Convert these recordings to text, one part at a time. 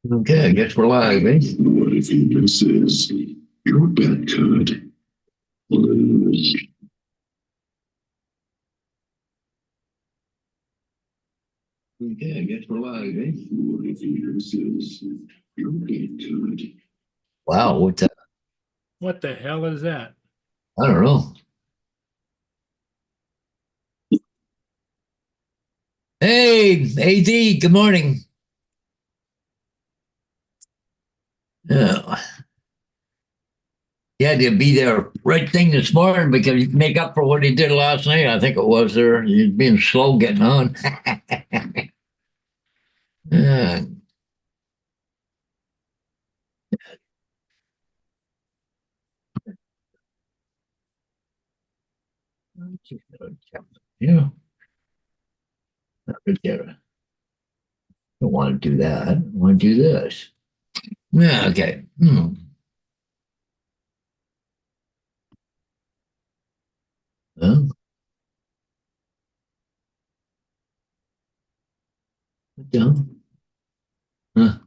Okay, I guess we're live, eh? What if he misses? Your bet could lose. Okay, I guess we're live, eh? What if he misses? Your bet could. Wow, what's that? What the hell is that? I don't know. Hey, AD, good morning. Yeah, he had to be there right thing this morning because you make up for what he did last night. I think it was there. He's being slow getting on. Yeah. Yeah, don't want to do that. I want to do this. Yeah, okay. Well, done. Huh.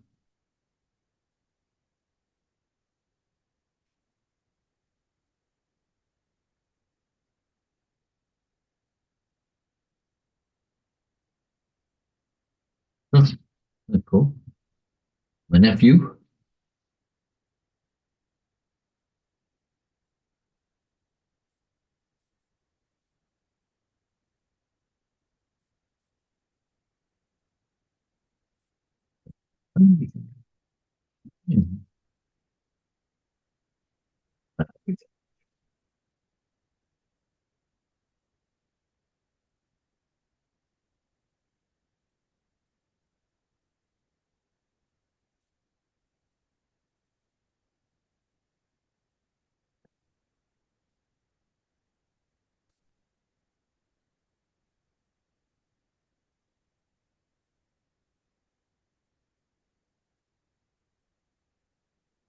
Huh. That's cool. My nephew.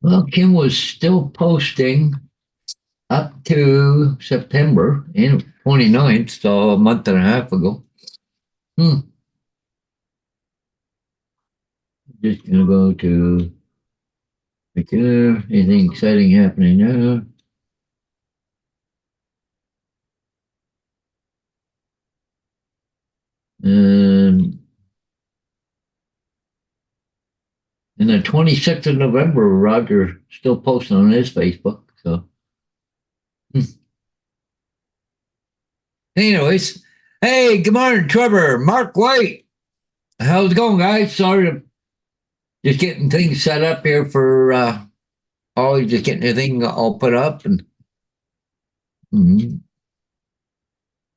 Well, Kim was still posting up to September and 29th, so a month and a half ago. Hmm. Just gonna go to anything exciting happening now? And and the 26th of November, Roger still posting on his Facebook. So, anyways, hey, good morning, Trevor, Mark White. How's it going, guys? Sorry to just getting things set up here for always just getting everything all put up and. Mhm.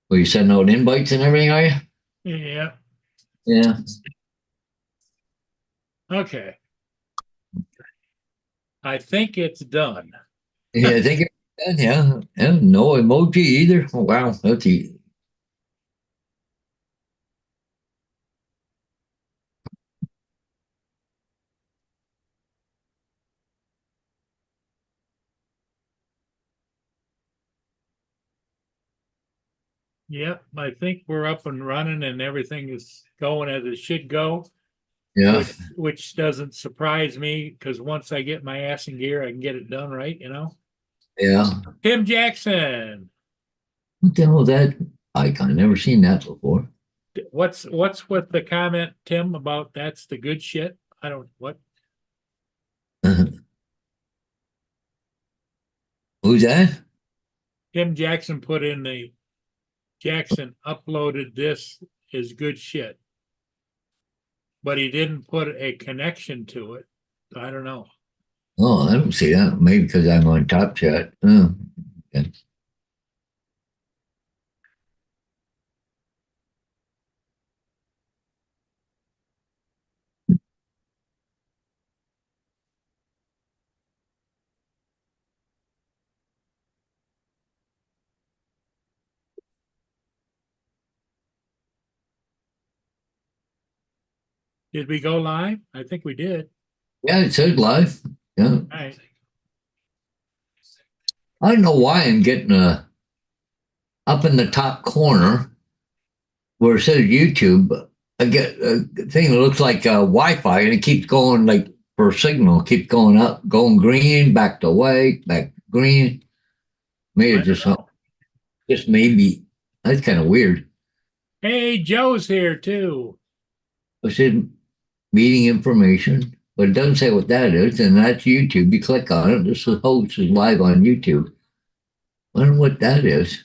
Well, you sending out invites and everything, are you? Yeah. Yeah. Okay. I think it's done. Yeah, I think yeah. Yeah. No emoji either. Oh, wow, that's easy. Yep. I think we're up and running and everything is going as it should go, Yeah. which doesn't surprise me because once I get my ass in gear, I can get it done right, Yeah. Tim Jackson. What the hell is that icon? Never seen that before. What's with the comment, Tim, about that's the good shit? I don't what Who's that? Tim Jackson put in the Jackson uploaded this is good shit, but he didn't put a connection to it. I don't know. Oh, I don't see that. Maybe because I'm on Top Chat. Oh, okay. Did we go live? I think we did. Yeah, it says live. Yeah. All right. I don't know why I'm getting up in the top corner where it says YouTube. I get a thing that looks like Wi-Fi, and it keeps going like for signal. Keep going up, going green, back to white, back to green. Maybe just maybe that's kind of weird. Hey, Joe's here too. It says meeting information, but it doesn't say what that is, and that's YouTube. You click on it. This host is live on YouTube. I don't know what that is.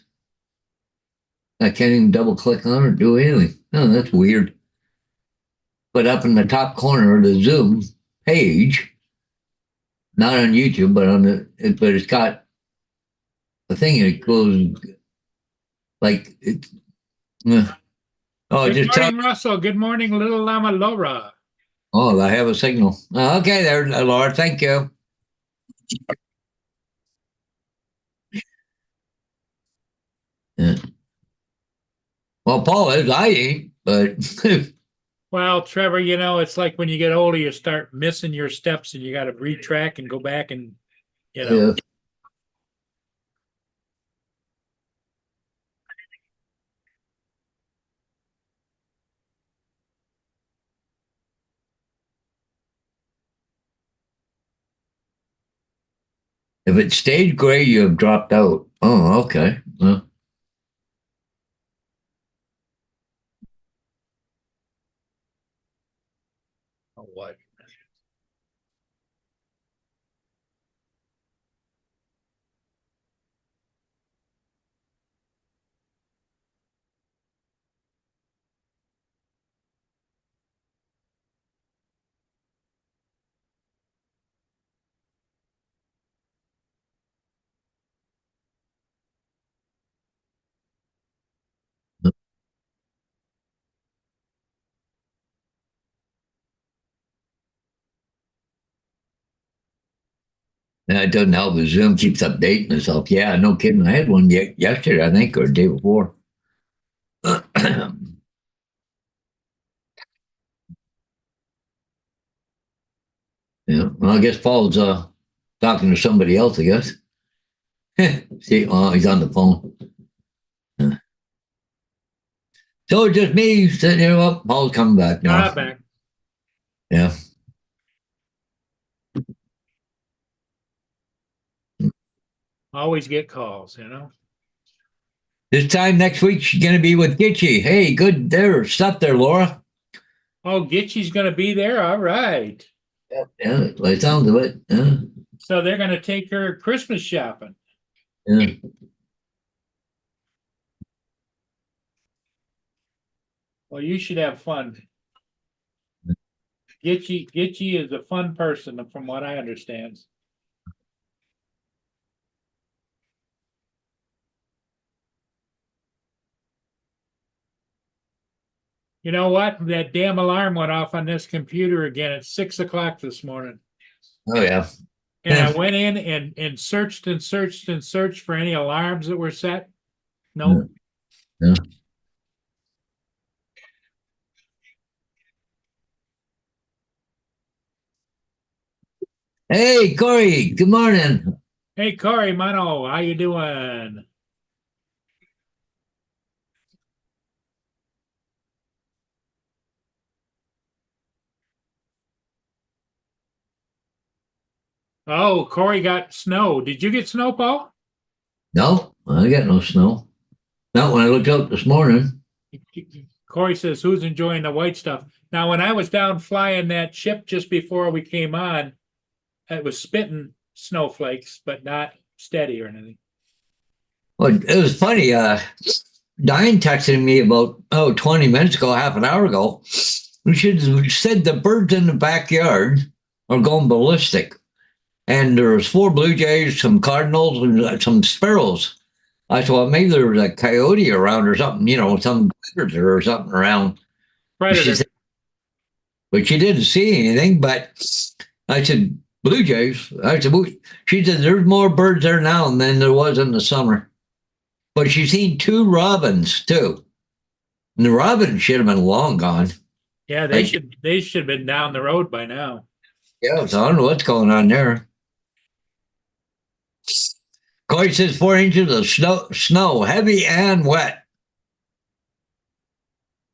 I can't even double click on it or do anything. Oh, that's weird. But up in the top corner of the Zoom page, not on YouTube, but but it's got a thing that goes like it's. Oh, Good just tell. morning, Russell. Good morning, little Llama Laura. Oh, I have a signal. Okay, there, Laura. Thank you. Yeah. Well, Paul is. I ain't, but Well, Trevor, it's like when you get older, you start missing your steps and you got to retrack and go back and, yeah. If it stayed gray, you have dropped out. Oh, okay. what? And it doesn't help. The Zoom keeps updating itself. Yeah, no kidding. I had one yesterday, I think, or the day before. Yeah. Well, I guess Paul's talking to somebody else, I guess. See, he's on the phone. So just me sitting here. Well, Paul's coming back now. Back. Yeah. Always get calls, This time next week, she's going to be with Gitchy. Hey, good there. Stuff there, Laura. Oh, Gitchy's going to be there. All right. Yeah, by the sounds of it. Yeah. So they're going to take her Christmas shopping. Yeah. Well, you should have fun. Gitchy is a fun person, from what I understand. You know what? That damn alarm went off on this computer again at 6:00 this morning. Oh, yeah. And I went in and searched and searched and searched for any alarms that were set. No. Yeah. Hey, Corey. Good morning. Hey, Corey Mano, how you doing? Oh, Corey got snow. Did you get snow, Paul? No, I got no snow. Not when I looked out this morning. Corey says, who's enjoying the white stuff? Now, when I was down flying that ship just before we came on, it was spitting snowflakes, but not steady or anything. Well, it was funny. Diane texted me about 20 minutes ago, half an hour ago. She said the birds in the backyard are going ballistic. And there's 4 blue jays, some cardinals, and some sparrows. I said, well, maybe there was a coyote around or something, some predator or something around. Predator. But she didn't see anything. But I said, blue jays. She said, there's more birds there now than there was in the summer. But she's seen 2 robins too. And the robins should have been long gone. Yeah, they should have been down the road by now. Yeah, so I don't know what's going on there. Corey says 4 inches of snow, heavy and wet.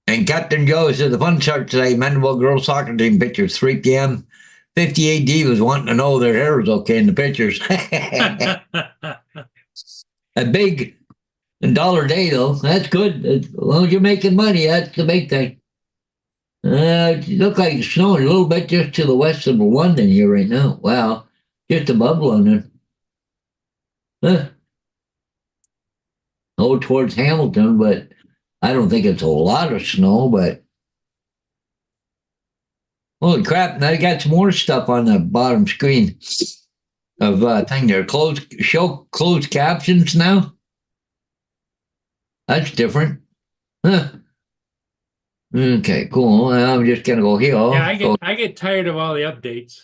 And Captain Joe says the fun starts today. Mandeville girls soccer team pictures 3 p.m. 58D was wanting to know their hair was okay in the pictures. A big dollar a day, though. That's good. As long as you're making money, that's the big thing. It look like it's snowing a little bit just to the west of London here right now. Wow. Just above London. Huh. Oh, towards Hamilton, but I don't think it's a lot of snow, but holy crap, now you got some more stuff on the bottom screen of thing there. Show closed captions now. That's different. Huh. Okay, cool. I'm just gonna go here. Yeah, I get tired of all the updates.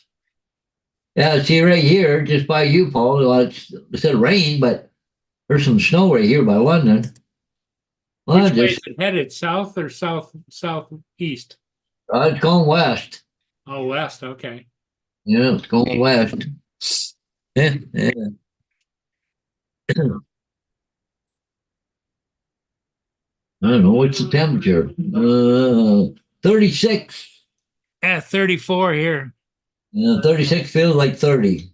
Yeah, see right here, just by you, Paul. Well, it said rain, but there's some snow right here by London. Well, Which way just is it headed? South or southeast? it's going west. Oh, west. Okay. Yeah, it's going west. Yeah, yeah. I don't know what's the temperature. 36. Yeah, 34 here. 36 feels like 30.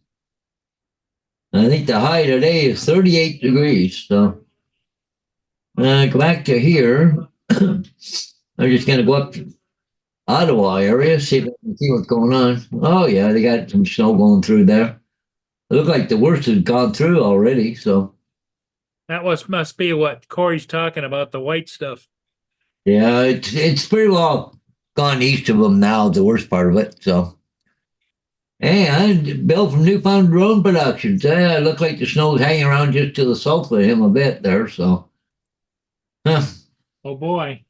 I think the high today is 38 degrees. So go back to here. I'm just gonna go up to Ottawa area, see if I can see what's going on. Oh yeah, they got some snow going through there. It looked like the worst has gone through already. So That must be what Corey's talking about, the white stuff. yeah, it's pretty well gone east of them now. The worst part of it. So. And Bill from Newfound Drone Productions. It looked like the snow's hanging around just to the south of him a bit there. So, huh. Oh boy.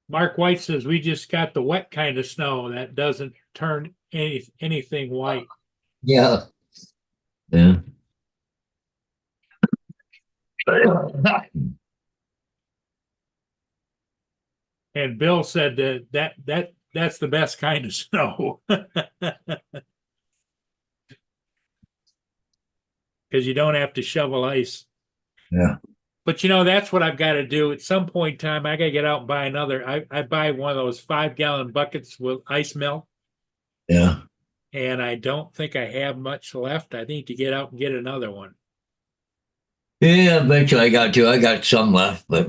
Mark White says we just got the wet kind of snow that doesn't turn anything white. Yeah. Yeah. And Bill said that's the best kind of snow. Because you don't have to shovel ice. Yeah. But that's what I've got to do. At some point in time, I got to get out and buy another. I buy one of those 5-gallon buckets with ice melt. Yeah. And I don't think I have much left. I need to get out and get another one. Yeah, eventually I got some left, but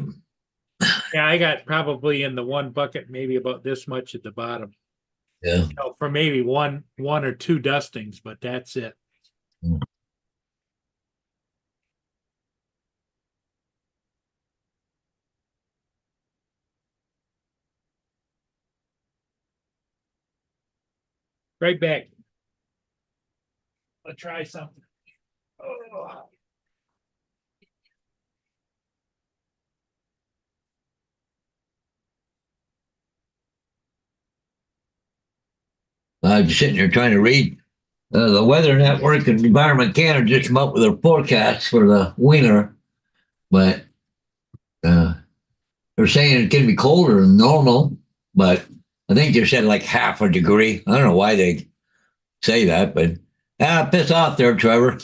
Yeah, I got probably in the one bucket, maybe about this much at the bottom. yeah. For maybe one or two dustings, but that's it. Mm. Right back. I'll try something. Oh. I was just sitting here trying to read the Weather Network and Environment Canada just come up with their forecast for the winter, but they're saying it's going to be colder than normal, but I think they said like half a degree. I don't know why they say that, but piss off there, Trevor.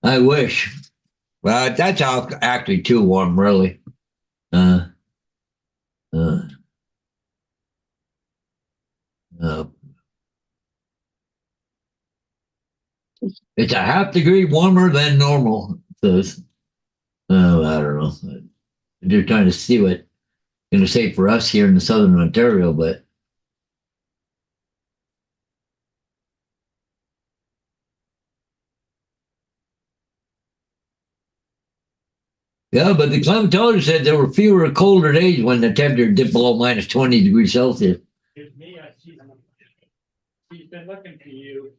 I wish. Well, that's actually too warm, really. Uh, uh, uh, it's a half degree warmer than normal. So I don't know. They're trying to see what it's going to say for us here in the southern Ontario, but yeah, but the climatologist said there were fewer colder days when the temperature dipped below minus 20 degrees Celsius. Here's me. She's been looking for you.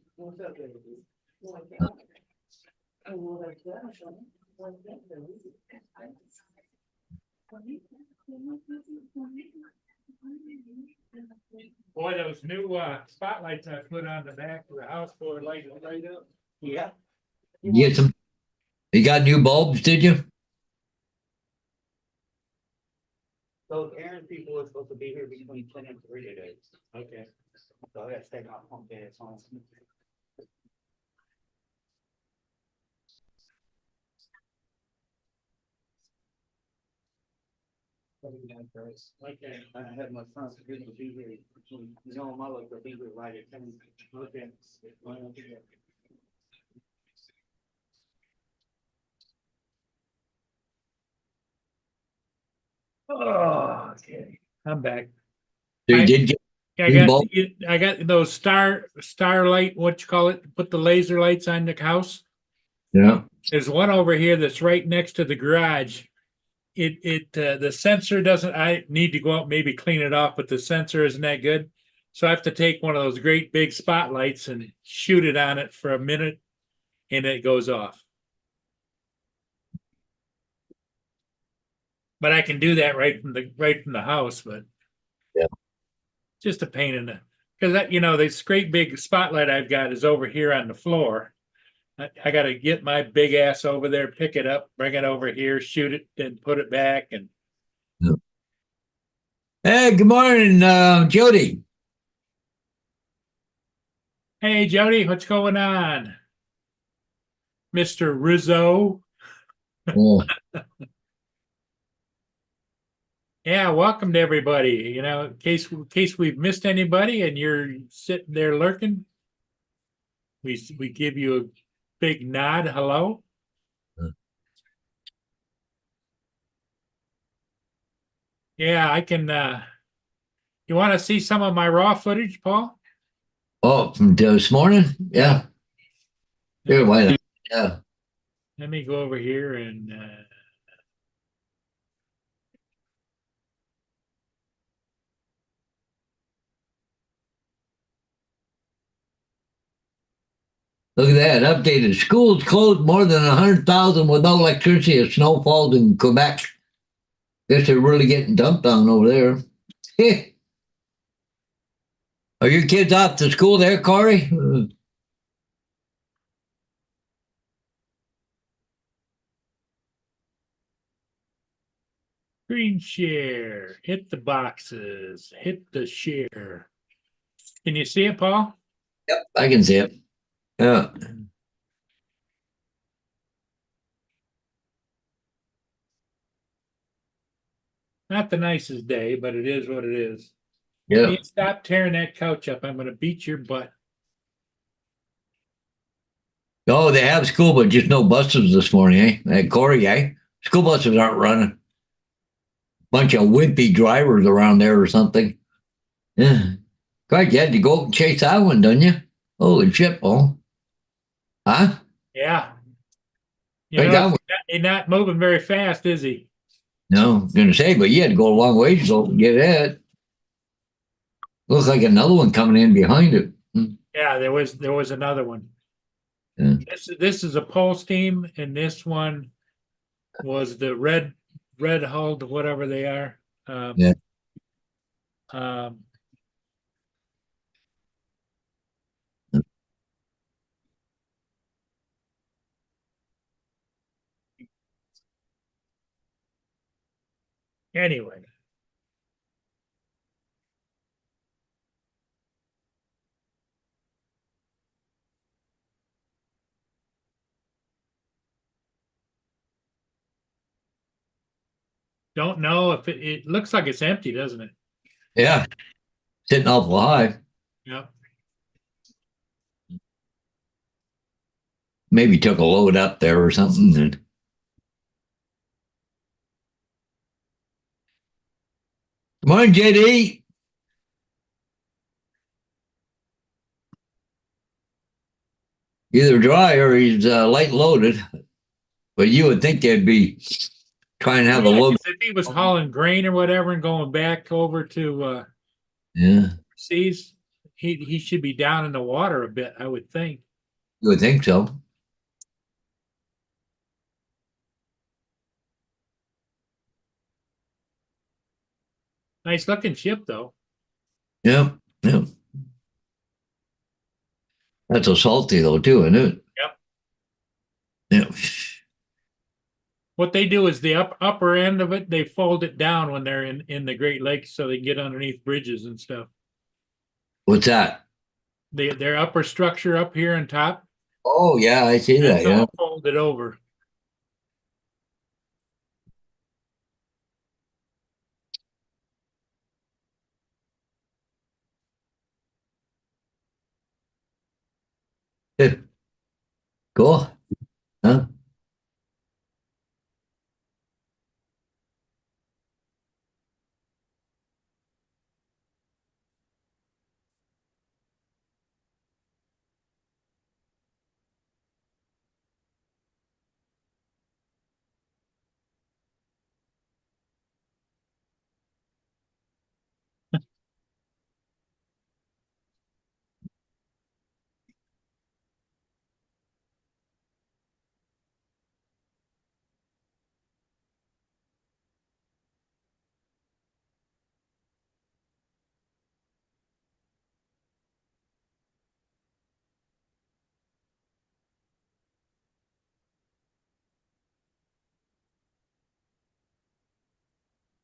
Boy, those new spotlights I put on the back of the house for light right up. Yeah. You get some. You got new bulbs, did you? Those errand people were supposed to be here between 10 and 3 today. Okay. So that's taking off pump day. It's on. Okay, I had my son, he will be here, you know, my look, will be here right at 10. Okay. Oh, okay. I'm back. So you I- did get I new got, bulb? I got those starlight, what you call it, put the laser lights on the house. Yeah. There's one over here that's right next to the garage. The sensor doesn't, I need to go out, maybe clean it off, but the sensor isn't that good. So I have to take one of those great big spotlights and shoot it on it for a minute and it goes off. But I can do that right from the house, but Yeah. just a pain in the, because that, this great big spotlight I've got is over here on the floor. I got to get my big ass over there, pick it up, bring it over here, shoot it, and put it back. And Hey, good morning, Jody. hey, Jody, what's going on, Mr. Rizzo? Oh, Yeah, welcome to everybody. In case we've missed anybody and you're sitting there lurking, we give you a big nod, hello. Yeah, I can. You want to see some of my raw footage, Paul? oh, from this morning? Yeah. Here, why not? Yeah. Let me go over here and. Look at that. Updated. Schools closed more than 100,000 with no electricity as snow falls in Quebec. Guess they're really getting dumped on over there. Are your kids off to school there, Corey? Screen share, hit the boxes, hit the share. Can you see it, Paul? Yep, I can see it. Yeah. Not the nicest day, but it is what it is. Yeah. Hey, stop tearing that couch up. I'm going to beat your butt. Oh, they have school, but just no buses this morning, eh? Hey, Corey, eh? School buses aren't running. Bunch of wimpy drivers around there or something. Yeah. God, you had to go chase that one, didn't you? Holy shit, Paul. Huh? Yeah. Right, that one. He's not moving very fast, is he? No, I was going to say, but you had to go a long ways to go get it. Looks like another one coming in behind it. Yeah, there was another one. Yeah. This is a Pulse team, and this one was the red hulled, whatever they are. Yeah. Anyway. Don't know if it looks like it's empty, doesn't it? Yeah. Sitting awful high. Yeah. Maybe took a load up there or something. And... Come on, JD. Either dry or he's light loaded. But you would think they'd be trying to have a load. If he was hauling grain or whatever and going back over to Yeah, seas, he should be down in the water a bit, I would think. you would think so. Nice looking ship, though. Yeah, yeah. That's a salty though, too, isn't it? Yep. Yeah. What they do is the upper end of it, they fold it down when they're in the Great Lakes so they can get underneath bridges and stuff. What's that? Their upper structure up here on top, Oh, yeah, I see that. that's Yeah. all folded over. Yeah. Cool. Huh?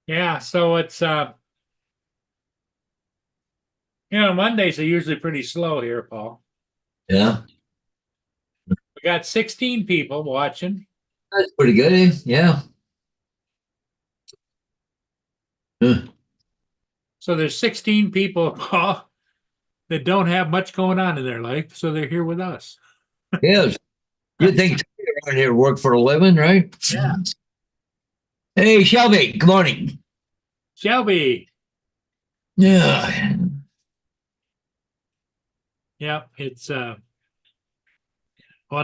Yeah, so it's Mondays are usually pretty slow here, Paul. Yeah. We got 16 people watching. That's pretty good. Eh? Yeah. Huh. So there's 16 people, Paul, that don't have much going on in their life, so they're here with us. Yes. You think somebody around here work for a living, right? Yeah. Hey, Shelby. Good morning. Shelby. Yeah. Yeah, it's well,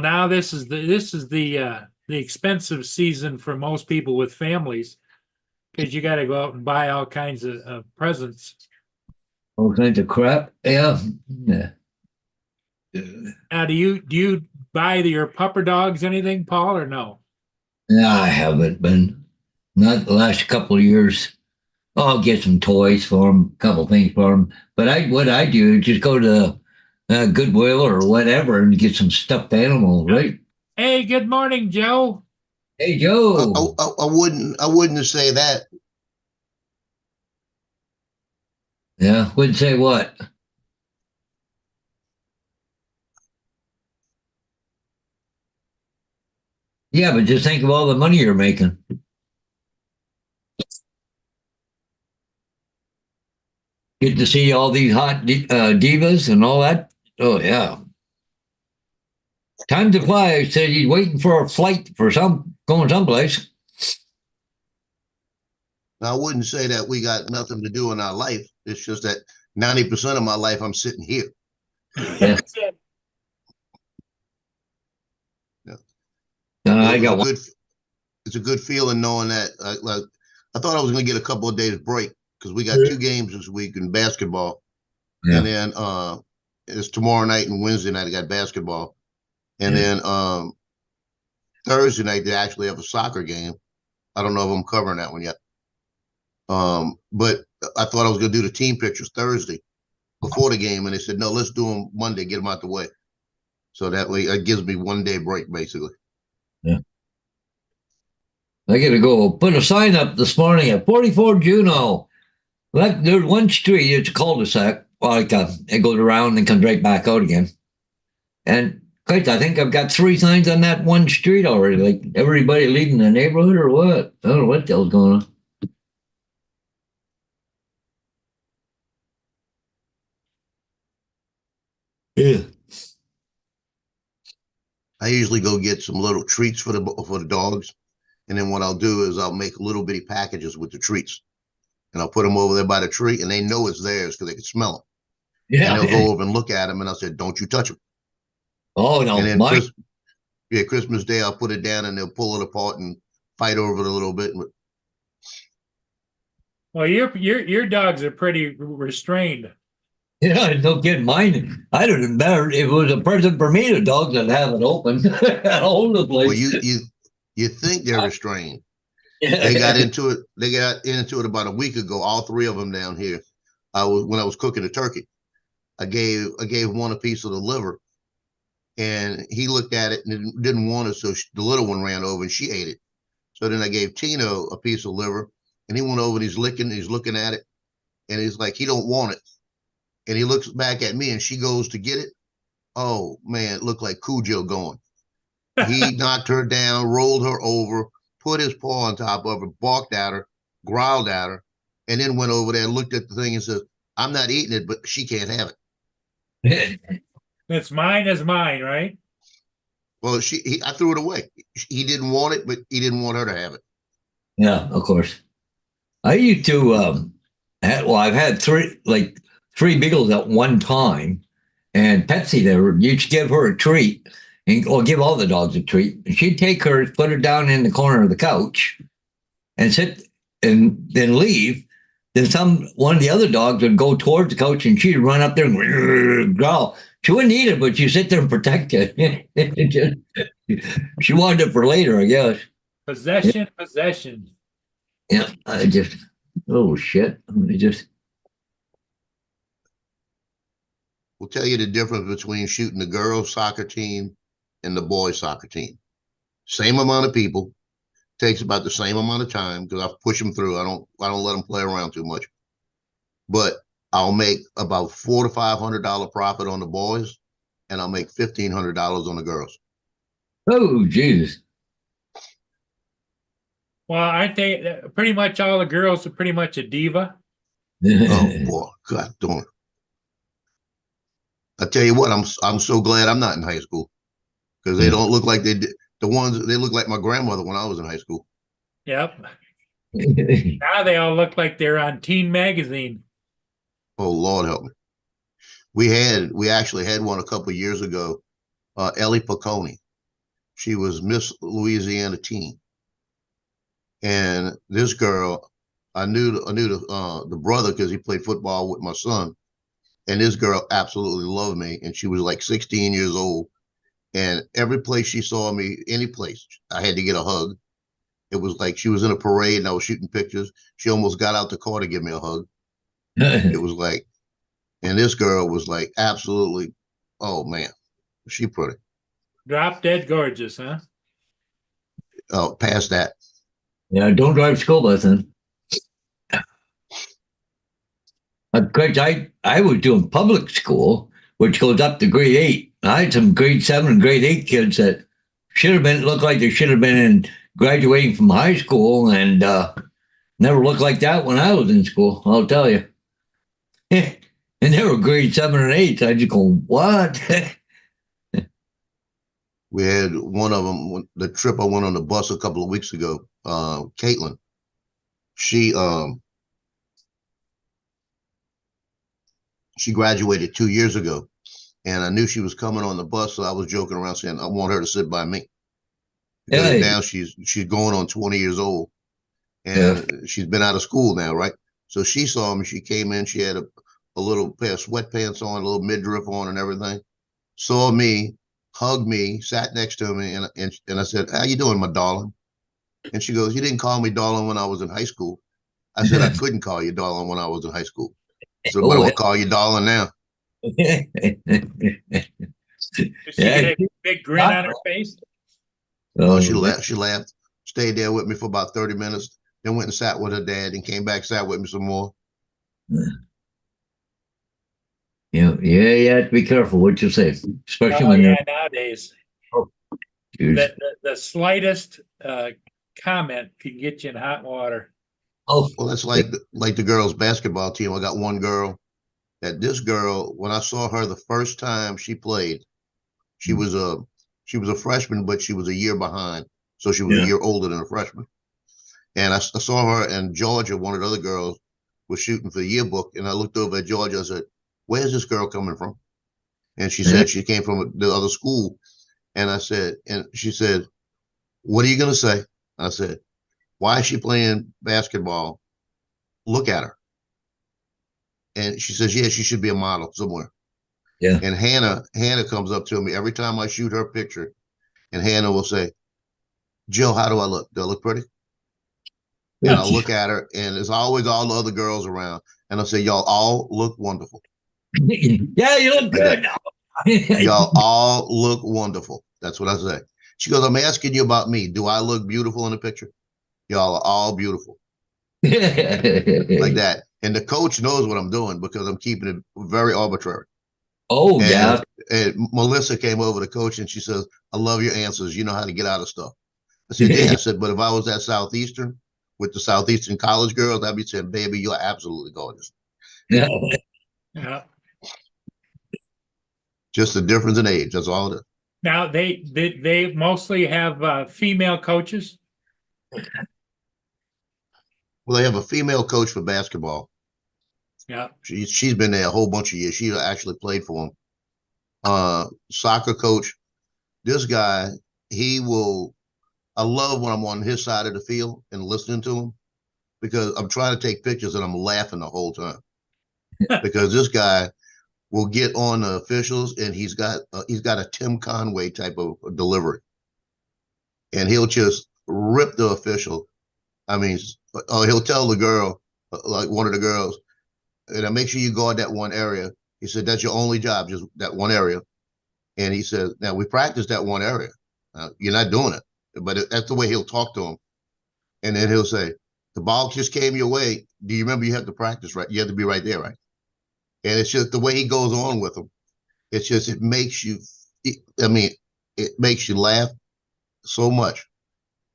now this is the expensive season for most people with families because you got to go out and buy all kinds of presents. All kinds of crap. Yeah. Yeah. Now, do you buy your pupper dogs anything, Paul, or no? Yeah, I haven't been. Not the last couple of years. Oh, I'll get some toys for them, a couple things for them. But what I do is just go to Goodwill or whatever and get some stuffed animal, right? Hey, good morning, Joe. Hey, I, Joe. I wouldn't say that. Yeah, wouldn't say what. Yeah, but just think of all the money you're making. Get to see all these hot divas and all that. Oh, yeah. Time to fly. Said he's waiting for a flight for going someplace. Now, I wouldn't say that we got nothing to do in our life. It's just that 90% of my life I'm sitting here. Yeah. Yeah. I It was a got one. good. It's a good feeling knowing that. Like I thought I was going to get a couple of days break because we got 2 games this week in basketball, Yeah. and then it's tomorrow night and Wednesday night I got basketball, and Yeah. then Thursday night they actually have a soccer game. I don't know if I'm covering that one yet. But I thought I was going to do the team pictures Thursday before the game, and they said no, let's do them Monday, get them out the way. So that way, it gives me 1 day break, basically. Yeah. I got to go put a sign up this morning at 44 Juno. Like there's one street, it's a cul-de-sac. Like it goes around and comes right back out again. And quite, I think I've got 3 signs on that one street already. Like everybody leaving the neighborhood or what? I don't know what the hell's going on. Yeah. I usually go get some little treats for the dogs, and then what I'll do is I'll make little bitty packages with the treats, and I'll put them over there by the tree, and they know it's theirs because they can smell them, and Yeah. they'll go over and look at them, and I'll say, "Don't you touch them." Oh And no, then mine. Christmas Day, I'll put it down, and they'll pull it apart and fight over it a little bit. Well, your dogs are pretty restrained. Yeah, no kidding. Mine. I don't even matter if it was a present for me. The dogs would have it open all the Well, place. you think they're restrained. Yeah. They got into it. They got into it about a week ago. All 3 of them down here. When I was cooking the turkey. I gave one a piece of the liver, and he looked at it and didn't want it, so the little one ran over and she ate it. So then I gave Tino a piece of liver, and he went over and he's looking at it, and he's like, he don't want it, and he looks back at me, and she goes to get it. Oh man, it looked like Cujo going. He knocked her down, rolled her over, put his paw on top of her, barked at her, growled at her, and then went over there and looked at the thing and said, "I'm not eating it, but she can't have it." That's mine is mine, right? Well, I threw it away. He didn't want it, but he didn't want her to have it. Yeah, of course. I used to I've had three beagles at one time, and Betsy there used to give her a treat, or give all the dogs a treat. And she'd take her, put her down in the corner of the couch, and sit, and then leave. Then one of the other dogs would go towards the couch, and she'd run up there and growl. She wouldn't eat it, but she'd sit there and protect it. She wanted it for later, I guess. Possession. Yeah, oh shit. We'll tell you the difference between shooting the girls' soccer team and the boys' soccer team. Same amount of people, takes about the same amount of time because I push them through. I don't let them play around too much. But I'll make about $400 to $500 profit on the boys, and I'll make $1,500 on the girls. Oh, Jesus. Well, aren't they pretty much all the girls are pretty much a diva? Oh boy, God darn. I tell you what, I'm so glad I'm not in high school because they don't look like they did. They look like my grandmother when I was in high school. Yep. Now they all look like they're on Teen Magazine. Oh Lord help me. We actually had one a couple of years ago. Ellie Piccone. She was Miss Louisiana Teen. And this girl, I knew the brother because he played football with my son. And this girl absolutely loved me. And she was like 16 years old. And every place she saw me, any place, I had to get a hug. It was like she was in a parade and I was shooting pictures. She almost got out the car to give me a hug. It was like, and this girl was like absolutely, oh man, she pretty. Drop dead gorgeous, huh? Oh, past that. Yeah, don't drive school bus then. I was doing public school, which goes up to grade 8. I had some grade 7 and grade 8 kids that looked like they should have been in graduating from high school, and never looked like that when I was in school, I'll tell you. And they were grade 7 and 8. I just go, what? We had one of them, the trip I went on the bus a couple of weeks ago, Caitlin. She graduated 2 years ago, and I knew she was coming on the bus, so I was joking around saying I want her to sit by me. Because now she's going on 20 years old, and she's been out of school now, right? So she saw me. She came in. She had a little pair of sweatpants on, a little midriff on, and everything. Saw me, hugged me, sat next to me, and I said, "How you doing, my darling?" And she goes, "You didn't call me darling when I was in high school." I said, "I couldn't call you darling when I was in high school." So but I'll call you darling now. Did she get a big grin on her face? Oh, she laughed, stayed there with me for about 30 minutes, then went and sat with her dad and came back, sat with me some more. Yeah, you have to be careful what you say, especially when you're nowadays. Oh, the slightest comment can get you in hot water. Oh, well, that's like the girls' basketball team. I got one girl that this girl, when I saw her the first time she played, she was a freshman, but she was a year behind. So she was a year older than a freshman. And I saw her and Georgia, one of the other girls, was shooting for the yearbook. And I looked over at Georgia. I said, "Where's this girl coming from?" And she said she came from the other school. And she said, "What are you going to say?" I said, "Why is she playing basketball? Look at her." And she says, "Yeah, she should be a model somewhere." Yeah. And Hannah comes up to me every time I shoot her picture, and Hannah will say, "Jill, how do I look? Do I look pretty?" And I'll look at her, and there's always all the other girls around, and I'll say, "Y'all all look wonderful." Yeah, you look good. Y'all all look wonderful. That's what I say. She goes, "I'm asking you about me. Do I look beautiful in the picture?" Y'all are all beautiful. Like that. And the coach knows what I'm doing because I'm keeping it very arbitrary. Oh, yeah. And Melissa came over to coach and she says, "I love your answers. You know how to get out of stuff." I said, "Yeah." I said, "But if I was at Southeastern with the Southeastern college girls, I'd be saying, 'Baby, you're absolutely gorgeous.'" Yeah. Yeah. Just a difference in age. That's all it is. Now they mostly have female coaches. Well, they have a female coach for basketball. Yeah. She's been there a whole bunch of years. She actually played for them. Soccer coach. This guy, I love when I'm on his side of the field and listening to him because I'm trying to take pictures and I'm laughing the whole time because this guy will get on the officials and he's got a Tim Conway type of delivery, and he'll just rip the official. I mean, he'll tell the girl, like one of the girls, and make sure you guard that one area. He said, that's your only job, just that one area. And he said, now we practice that one area. You're not doing it. But that's the way he'll talk to him. And then he'll say, the ball just came your way. Do you remember you have to practice, right? You have to be right there, right? And it's just the way he goes on with them. It's just, it makes you laugh so much.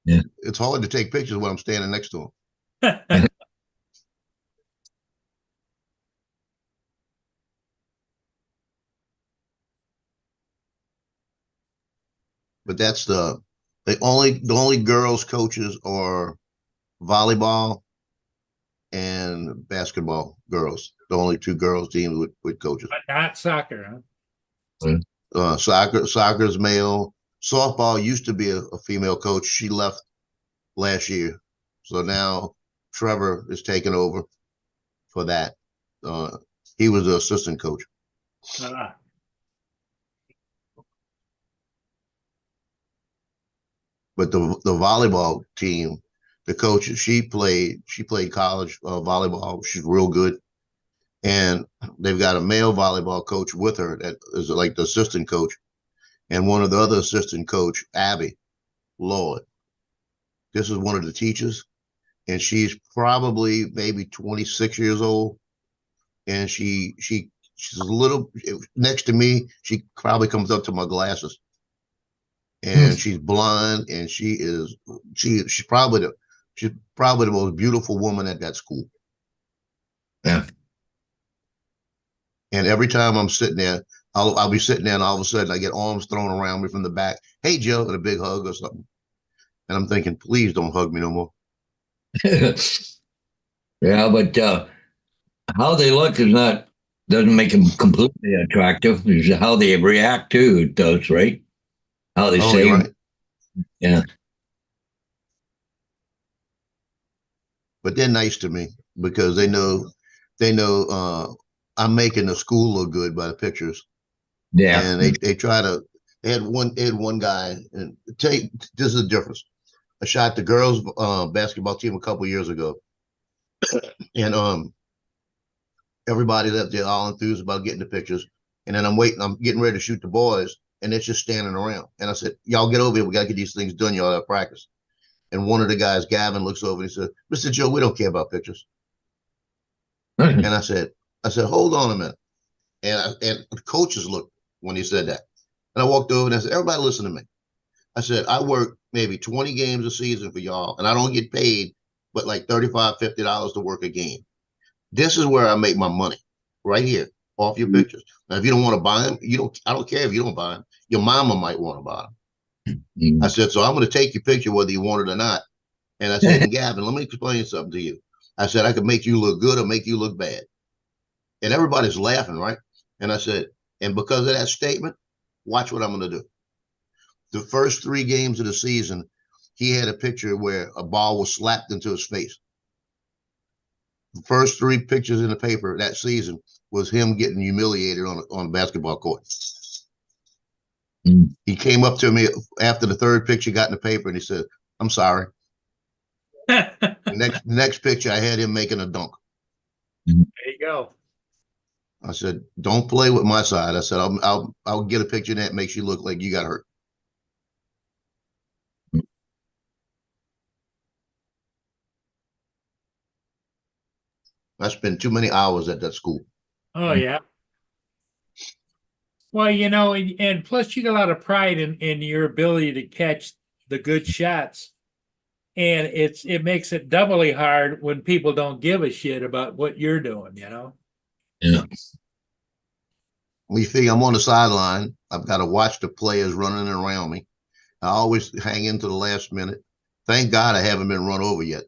Yeah. It's hard to take pictures when I'm standing next to him. But that's the only girls coaches are volleyball and basketball girls. The only two girls teams with coaches. But not soccer, huh? Soccer's male. Softball used to be a female coach. She left last year, so now Trevor is taking over for that. He was the assistant coach. But the volleyball team, the coach, she played college volleyball. She's real good. And they've got a male volleyball coach with her that is like the assistant coach. And one of the other assistant coach, Abby Lloyd. This is one of the teachers. And she's probably maybe 26 years old. And she's a little next to me. She probably comes up to my glasses. And she's blonde, and she's probably the most beautiful woman at that school. Yeah. And every time I'm sitting there, I'll be sitting there, and all of a sudden I get arms thrown around me from the back. Hey, Joe, and a big hug or something. And I'm thinking, please don't hug me no more. Yeah, but how they look doesn't make them completely attractive. It's how they react to it does, right? How they say, you're right. Yeah. But they're nice to me because they know I'm making the school look good by the pictures. Yeah. And they try to. They had one guy, and this is the difference. I shot the girls basketball team a couple years ago, and everybody left there all enthused about getting the pictures. And then I'm getting ready to shoot the boys, and it's just standing around. And I said, y'all get over here. We got to get these things done. Y'all have practice. And one of the guys, Gavin, looks over and he said, Mr. Joe, we don't care about pictures. And I said, hold on a minute. And the coaches looked when he said that. And I walked over and I said, everybody listen to me. I said, I work maybe 20 games a season for y'all, and I don't get paid but like $35, $50 to work a game. This is where I make my money, right here, off your pictures. Now, if you don't want to buy them, I don't care if you don't buy them. Your mama might want to buy them. I said, so I'm going to take your picture whether you want it or not. And I said, Gavin, let me explain something to you. I said, I could make you look good or make you look bad. And everybody's laughing, right? And I said, and because of that statement, watch what I'm going to do. The first 3 games of the season, he had a picture where a ball was slapped into his face. The first 3 pictures in the paper that season was him getting humiliated on a basketball court. He came up to me after the 3rd picture got in the paper and he said, I'm sorry. Next picture, I had him making a dunk. There you go. I said, don't play with my side. I said, I'll get a picture that makes you look like you got hurt. I spent too many hours at that school. Oh, yeah. Well, and plus you got a lot of pride in your ability to catch the good shots. And it makes it doubly hard when people don't give a shit about what you're doing, Yeah. We figure I'm on the sideline. I've got to watch the players running around me. I always hang into the last minute. Thank God I haven't been run over yet.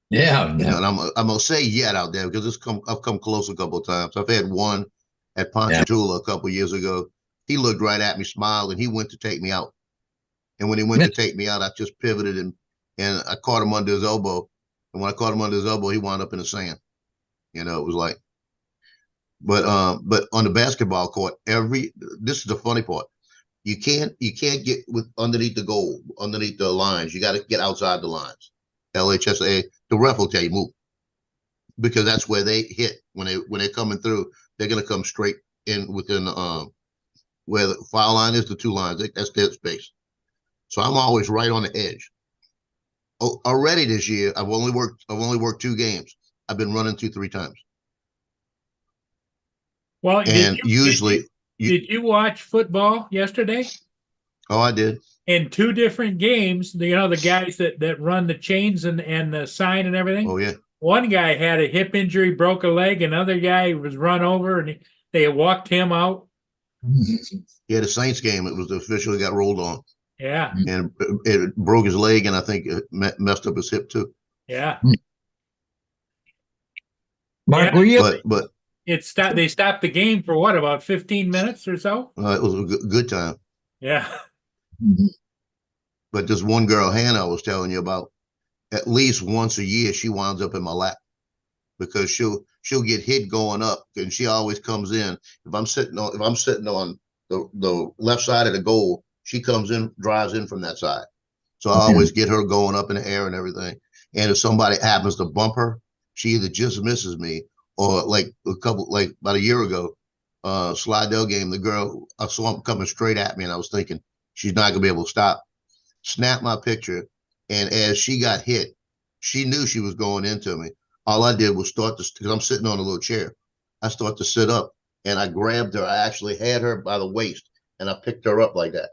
Yeah, You know, yeah, and I'm gonna say yet out there because I've come close a couple of times. I've had one at yeah. Ponchatoula a couple of years ago. He looked right at me, smiled, and he went to take me out. And when he went to take me out, I just pivoted and I caught him under his elbow. And when I caught him under his elbow, he wound up in the sand. You know, it was like, but on the basketball court, this is the funny part. You can't get with underneath the goal, underneath the lines. You got to get outside the lines. LHSA, the ref will tell you move because that's where they hit when they're coming through. They're gonna come straight in within where the foul line is, the two lines. That's their space. So I'm always right on the edge. Oh, already this year, I've only worked 2 games. I've been running 2-3 times, Well, and usually, did you watch football yesterday? oh, I did. In 2 different games, you know, the guys that run the chains and the sign and everything. Oh yeah, One guy had a hip injury, broke a leg. Another guy was run over, and they walked him out. yeah. The Saints game, it was the official who got rolled on, Yeah, and it broke his leg, and I think it messed up his hip too. yeah. Mark, Yeah. were you? But It stopped. They stopped the game for what, about 15 minutes or so? it was a good time. Yeah. But this one girl, Hannah, I was telling you about, at least once a year, she winds up in my lap because she'll get hit going up, and she always comes in. If I'm sitting on the left side of the goal, she comes in, drives in from that side. So I always get her going up in the air and everything. And if somebody happens to bump her, she either just misses me or like about a year ago, Slidell game, the girl, I saw him coming straight at me, and I was thinking she's not gonna be able to stop. Snapped my picture, and as she got hit, she knew she was going into me. All I did was start to, because I'm sitting on a little chair, I start to sit up, and I grabbed her. I actually had her by the waist, and I picked her up like that.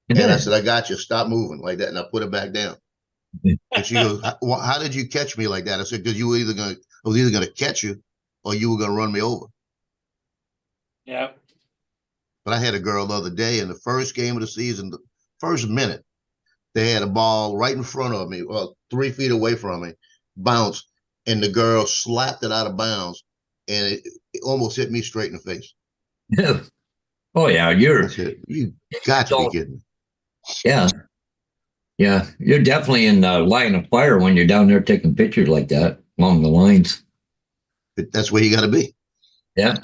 And I said, "I got you. Stop moving like that." And I put her back down. And she goes, "How did you catch me like that?" I said, "Because I was either gonna catch you, or you were gonna run me over." Yeah. But I had a girl the other day in the first game of the season, the first minute, they had a ball right in front of me, 3 feet away from me, bounced, and the girl slapped it out of bounds, and it almost hit me straight in the face. Oh yeah, I said, "You got to be kidding me." yeah, yeah. You're definitely in the line of fire when you're down there taking pictures like that along the lines. But that's where you got to be. Yeah.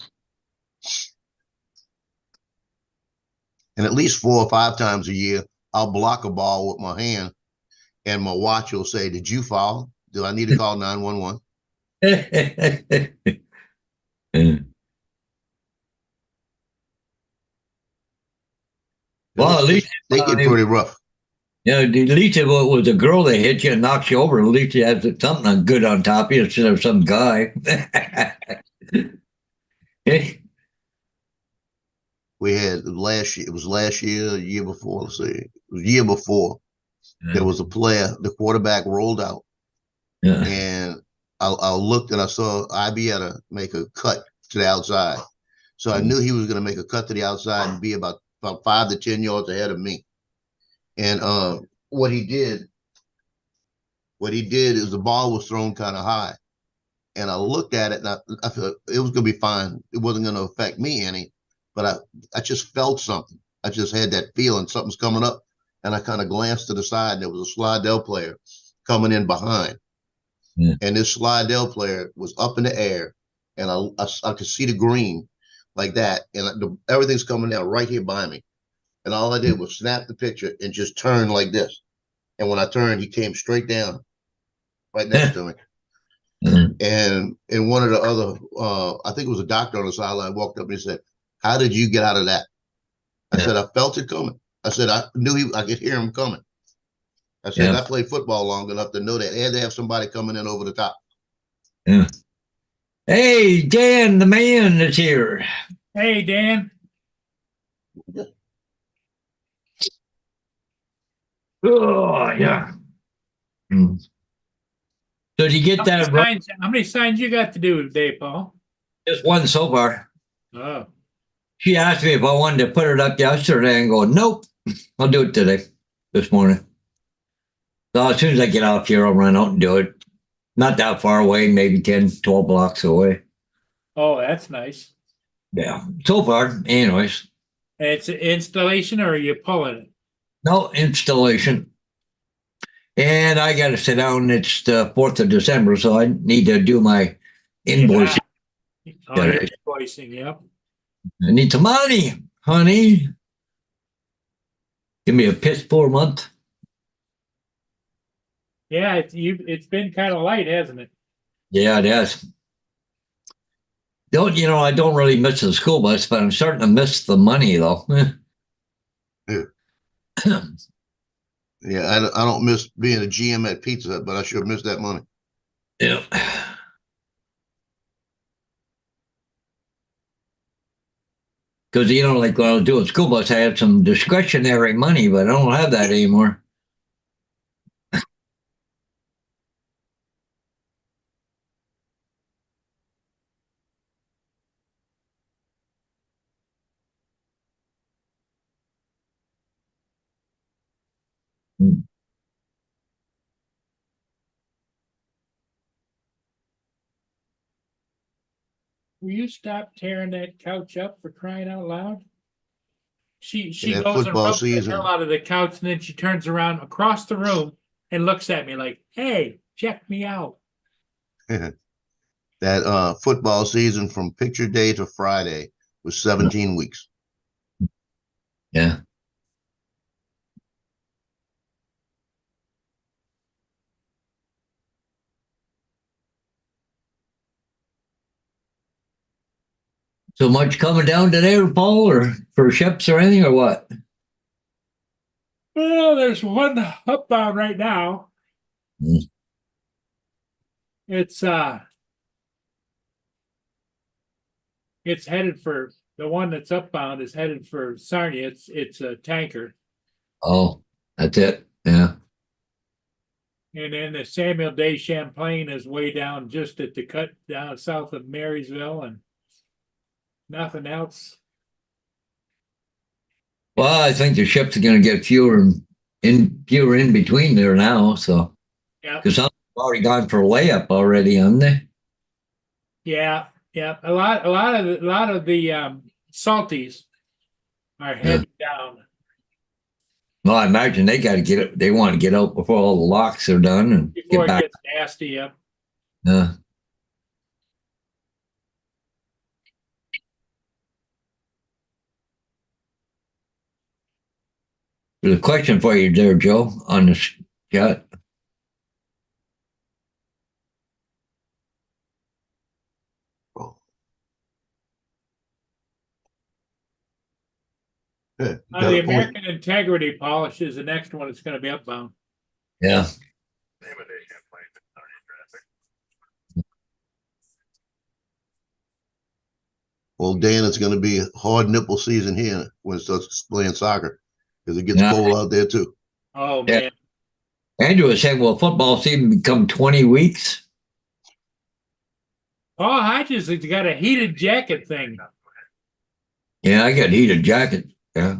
And at least 4 or 5 times a year, I'll block a ball with my hand, and my watch will say, "Did you foul? Do I need to call 911?" Well, at least they get pretty rough. at least if it was a girl that hit you and knocks you over, at least you have something good on top of you instead of some guy. We had last year, it was last year, the year before, let's see, it was the year before, there was a player, the quarterback rolled out, Yeah. and I looked and I saw IB had to make a cut to the outside. So I knew he was going to make a cut to the outside and be about 5 to 10 yards ahead of me. And what he did is the ball was thrown kind of high. And I looked at it, and I thought it was going to be fine. It wasn't going to affect me any, but I just felt something. I just had that feeling something's coming up. And I kind of glanced to the side, and there was a Slidell player coming in behind. Yeah. And this Slidell player was up in the air, and I could see the green like that, and everything's coming down right here by me. And all I did was snap the picture and just turn like this. And when I turned, he came straight down right next to me. And one of the other, I think it was a doctor on the sideline, walked up and he said, "How did you get out of that?" I said, "I felt it coming." I said, "I knew I could hear him coming." I said, "I played football long enough to know that they had to have somebody coming in over the top." Yeah. Hey, Dan, the man is here. Hey, Dan. Oh, yeah. So did you get that right? How many signs you got to do today, Paul? Just one so far. Oh, She asked me if I wanted to put it up yesterday and go, nope, I'll do it today, this morning. So as soon as I get off here, I'll run out and do it. Not that far away, maybe 10, 12 blocks away. Oh, that's nice. Yeah. So far, anyways. And it's an installation or are you pulling it? No installation. And I got to sit down. It's the 4th of December, so I need to do my invoice. Oh, you're invoicing, yep. I need some money, honey. Give me a piss poor month. Yeah, it's been kind of light, hasn't it? Yeah, it is. I don't really miss the school bus, but I'm starting to miss the money, though. Yeah. Yeah, I don't miss being a GM at Pizza Hut, but I sure miss that money. Yeah. Because, like when I was doing school bus, I had some discretionary money, but I don't have that anymore. Will you stop tearing that couch up for crying out loud? She that goes and football rubs the season. hell out of the couch, and then she turns around across the room and looks at me like, "Hey, check me out." That football season from picture day to Friday was 17 weeks. Yeah. So much coming down today, Paul, or for ships or anything, or what? Well, there's one upbound right now. Hmm. It's headed for the one that's upbound is headed for Sarnia. It's a tanker. Oh, that's it. Yeah. And then the Samuel Day Champlain is way down just at the cut down south of Marysville and nothing else. Well, I think the ships are going to get fewer in between there now. So, Yeah. because some have already gone for layup already, haven't they? Yeah. Yeah. A lot of the salties are heading down. Well, I imagine they got to get it. They want to get out before all the locks are done and Before get it back. gets nasty, yep. Yeah. There's a question for you there, Joe, on the chat. Yeah, The American Integrity polish is the next one. It's going to be upbound. Yeah. Well, Dan, it's going to be a hard nipple season here when it starts playing soccer because it gets cold out there too. Oh, Yeah. man. Andrew was saying, will football season become 20 weeks? Paul Hodges has got a heated jacket thing. Yeah, I got heated jacket. Yeah.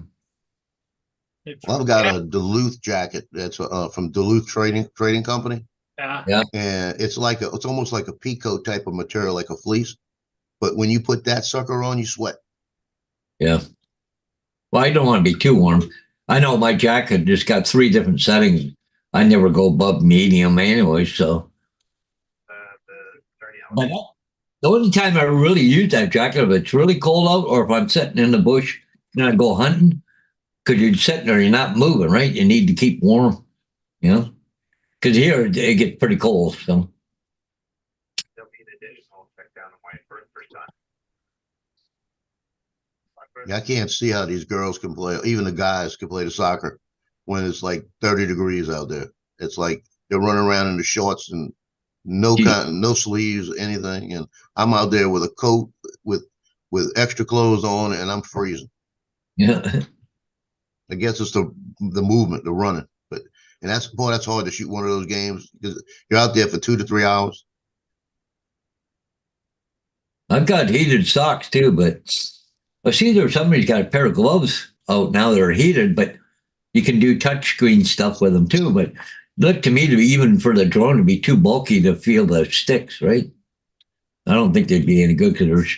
Well, I've got a Duluth jacket that's from Duluth Trading Company. Yeah. And it's almost like a peacoat type of material, like a fleece. But when you put that sucker on, you sweat. Yeah. Well, I don't want to be too warm. I know my jacket just got 3 different settings. I never go above medium anyway, so. But the only time I really use that jacket, if it's really cold out or if I'm sitting in the bush and I go hunting, because you're sitting there, you're not moving, right? You need to keep warm, because here it gets pretty cold. So. I can't see how these girls can play, even the guys can play the soccer when it's like 30 degrees out there. It's like they're running around in the shorts and no sleeves, anything. And I'm out there with a coat with extra clothes on and I'm freezing. Yeah. I guess it's the movement, the running. And that's hard to shoot one of those games because you're out there for 2 to 3 hours. I've got heated socks too, but I see there's somebody's got a pair of gloves out now that are heated, but you can do touchscreen stuff with them too. But look to me to be even for the drone to be too bulky to feel the sticks, right? I don't think they'd be any good because they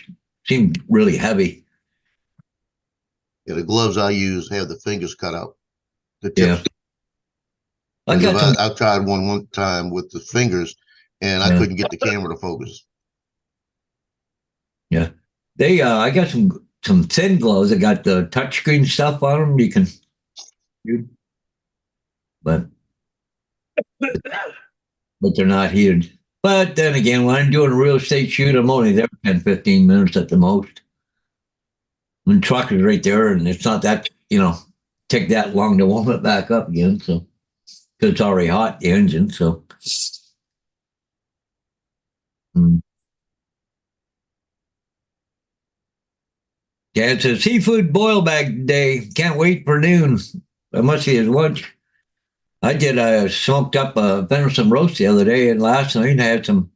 seem really heavy. Yeah, the gloves I use have the fingers cut out. The Yeah. tips. I got some, I tried one time with the fingers, and I Yeah. couldn't get the camera to focus. yeah. They I got some thin gloves that got the touchscreen stuff on them. You can but they're not heated. But then again, when I'm doing a real estate shoot, I'm only there 10, 15 minutes at the most. When the truck is right there and it's not that, take that long to warm it back up again. So, because it's already hot, the engine. So, Yeah, it's a seafood boil bag day. Can't wait for noon. That must be his lunch. I did smoked up a venison roast the other day, and last night I had some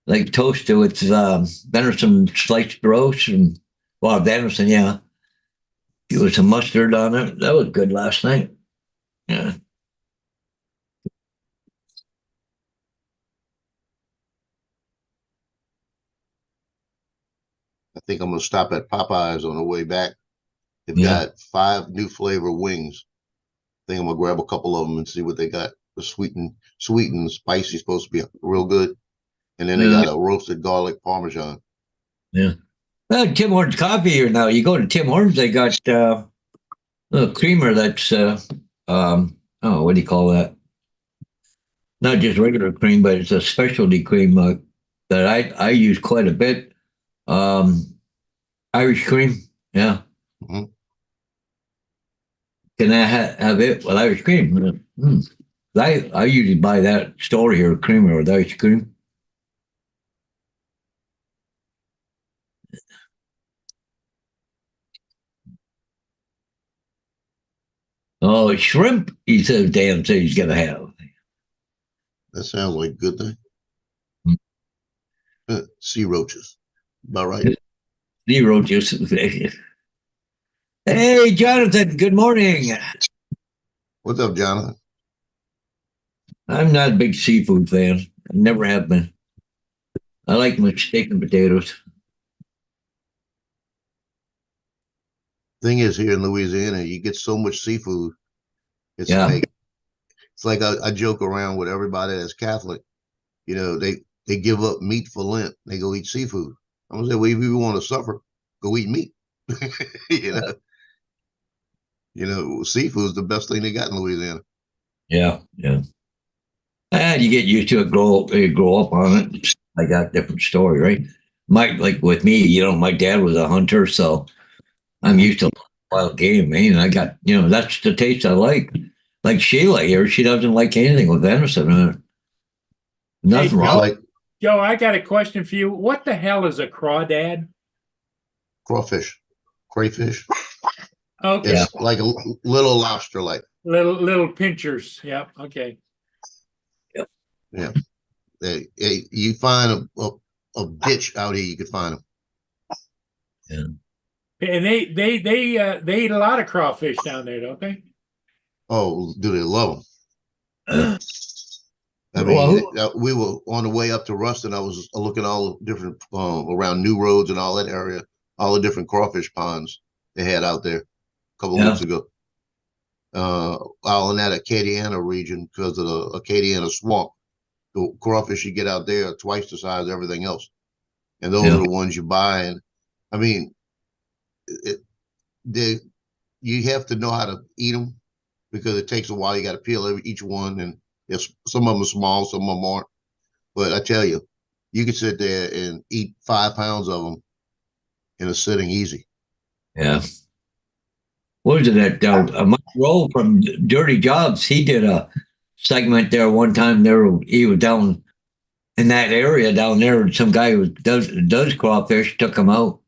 like toasted with venison sliced roast and venison, yeah. With some mustard on it. That was good last night. Yeah. I think I'm gonna stop at Popeyes on the way back. They've Yeah. got 5 new flavor wings. I think I'm gonna grab a couple of them and see what they got. The sweet and spicy supposed to be real good, and then they Yeah. got a roasted garlic parmesan. Yeah. Tim Hortons coffee here now. You go to Tim Hortons, they got a creamer that's what do you call that? Not just regular cream, but it's a specialty cream that I use quite a bit. Irish cream, yeah. Mhm. Can I have it with Irish cream? I usually buy that store here, creamer with Irish cream. Oh, shrimp, he says, Dan says he's going to have. That sounds like a good thing. Hmm. Sea roaches. About right. Zero just. Hey, Jonathan, good morning. What's up, Jonathan? I'm not a big seafood fan. I never have been. I like my steak and potatoes. Thing is, here in Louisiana, you get so much seafood. It's Yeah. like I joke around with everybody that's Catholic. They give up meat for Lent. They go eat seafood. I'm gonna say, well, if you want to suffer, go eat meat. Seafood is the best thing they got in Louisiana. Yeah, yeah. And you get used to it, grow up on it. I got a different story, right? Like with me, my dad was a hunter, so I'm used to wild game, man. I got, that's the taste I like. Like Sheila here, she doesn't like anything with venison in it. Nothing Hey, wrong. Like Joe, I got a question for you. What the hell is a crawdad? crawfish, crayfish. Okay, It's like a little lobster, like. little pinchers. Yep. Okay. Yeah. You find a ditch out here, you could find them. Yeah. And they eat a lot of crawfish down there, don't they? Oh, do they love them? We were on the way up to Ruston. I was looking all the different around New Roads and all that area, all the different crawfish ponds they had out there a couple of weeks ago. All in that Acadiana region because of the Acadiana swamp. The crawfish you get out there are twice the size of everything else, and those are the ones you buy. And I mean, you have to know how to eat them because it takes a while. You got to peel each one, and some of them are small, some of them aren't. But I tell you, you can sit there and eat 5 pounds of them in a sitting easy. Yeah. What was it that Mike Rowe from Dirty Jobs? He did a segment there one time. He was down in that area down there. Some guy who does crawfish took him out.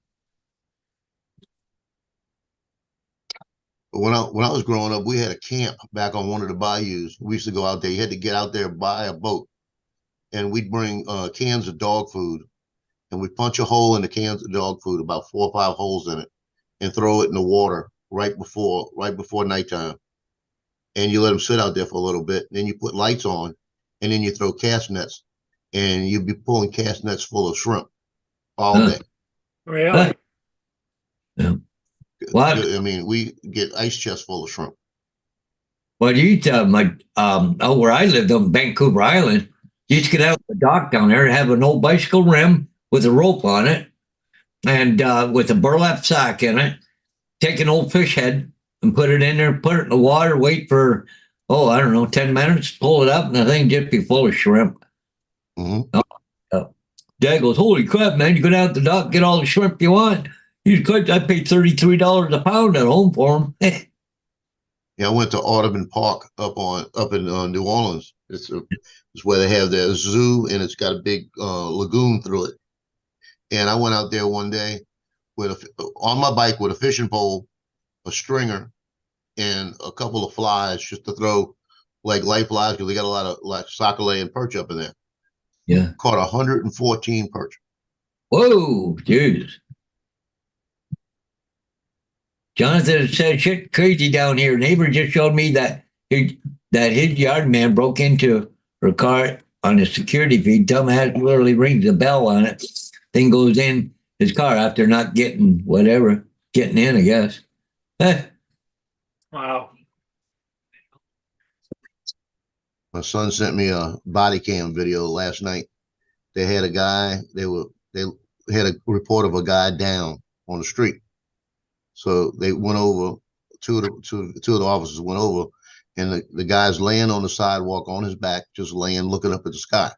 But when I was growing up, we had a camp back on one of the bayous. We used to go out there. You had to get out there, buy a boat, and we'd bring cans of dog food, and we'd punch a hole in the cans of dog food, about 4 or 5 holes in it, and throw it in the water right before nighttime. And you let them sit out there for a little bit. Then you put lights on, and then you throw cast nets, and you'd be pulling cast nets full of shrimp all Huh. day. Really? What? I mean, we get ice chests full of shrimp. Well, you tell my where I lived on Vancouver Island, you used to get out the dock down there and have an old bicycle rim with a rope on it and with a burlap sack in it. Take an old fish head and put it in there, put it in the water, wait for, I don't know, 10 minutes, pull it up, and the thing just be full of shrimp. Mm-hmm. Dad goes, holy crap, man, you go down to the dock, get all the shrimp you want. I paid $33 a pound at home for them. Yeah, I went to Audubon Park up in New Orleans. It's where they have their zoo, and it's got a big lagoon through it. And I went out there one day on my bike with a fishing pole, a stringer, and a couple of flies just to throw like light flies because they got a lot of like sockeye and perch up in there. Yeah. Caught 114 perch. Whoa, dude. Jonathan said shit crazy down here. Neighbor just showed me that his yard man broke into her car on the security feed. Dumbass literally rings the bell on it. Thing goes in his car after not getting in, I guess. Wow. My son sent me a body cam video last night. They had a guy. They had a report of a guy down on the street. So they went over. Two of the officers went over, and the guy's laying on the sidewalk on his back, just laying, looking up at the sky.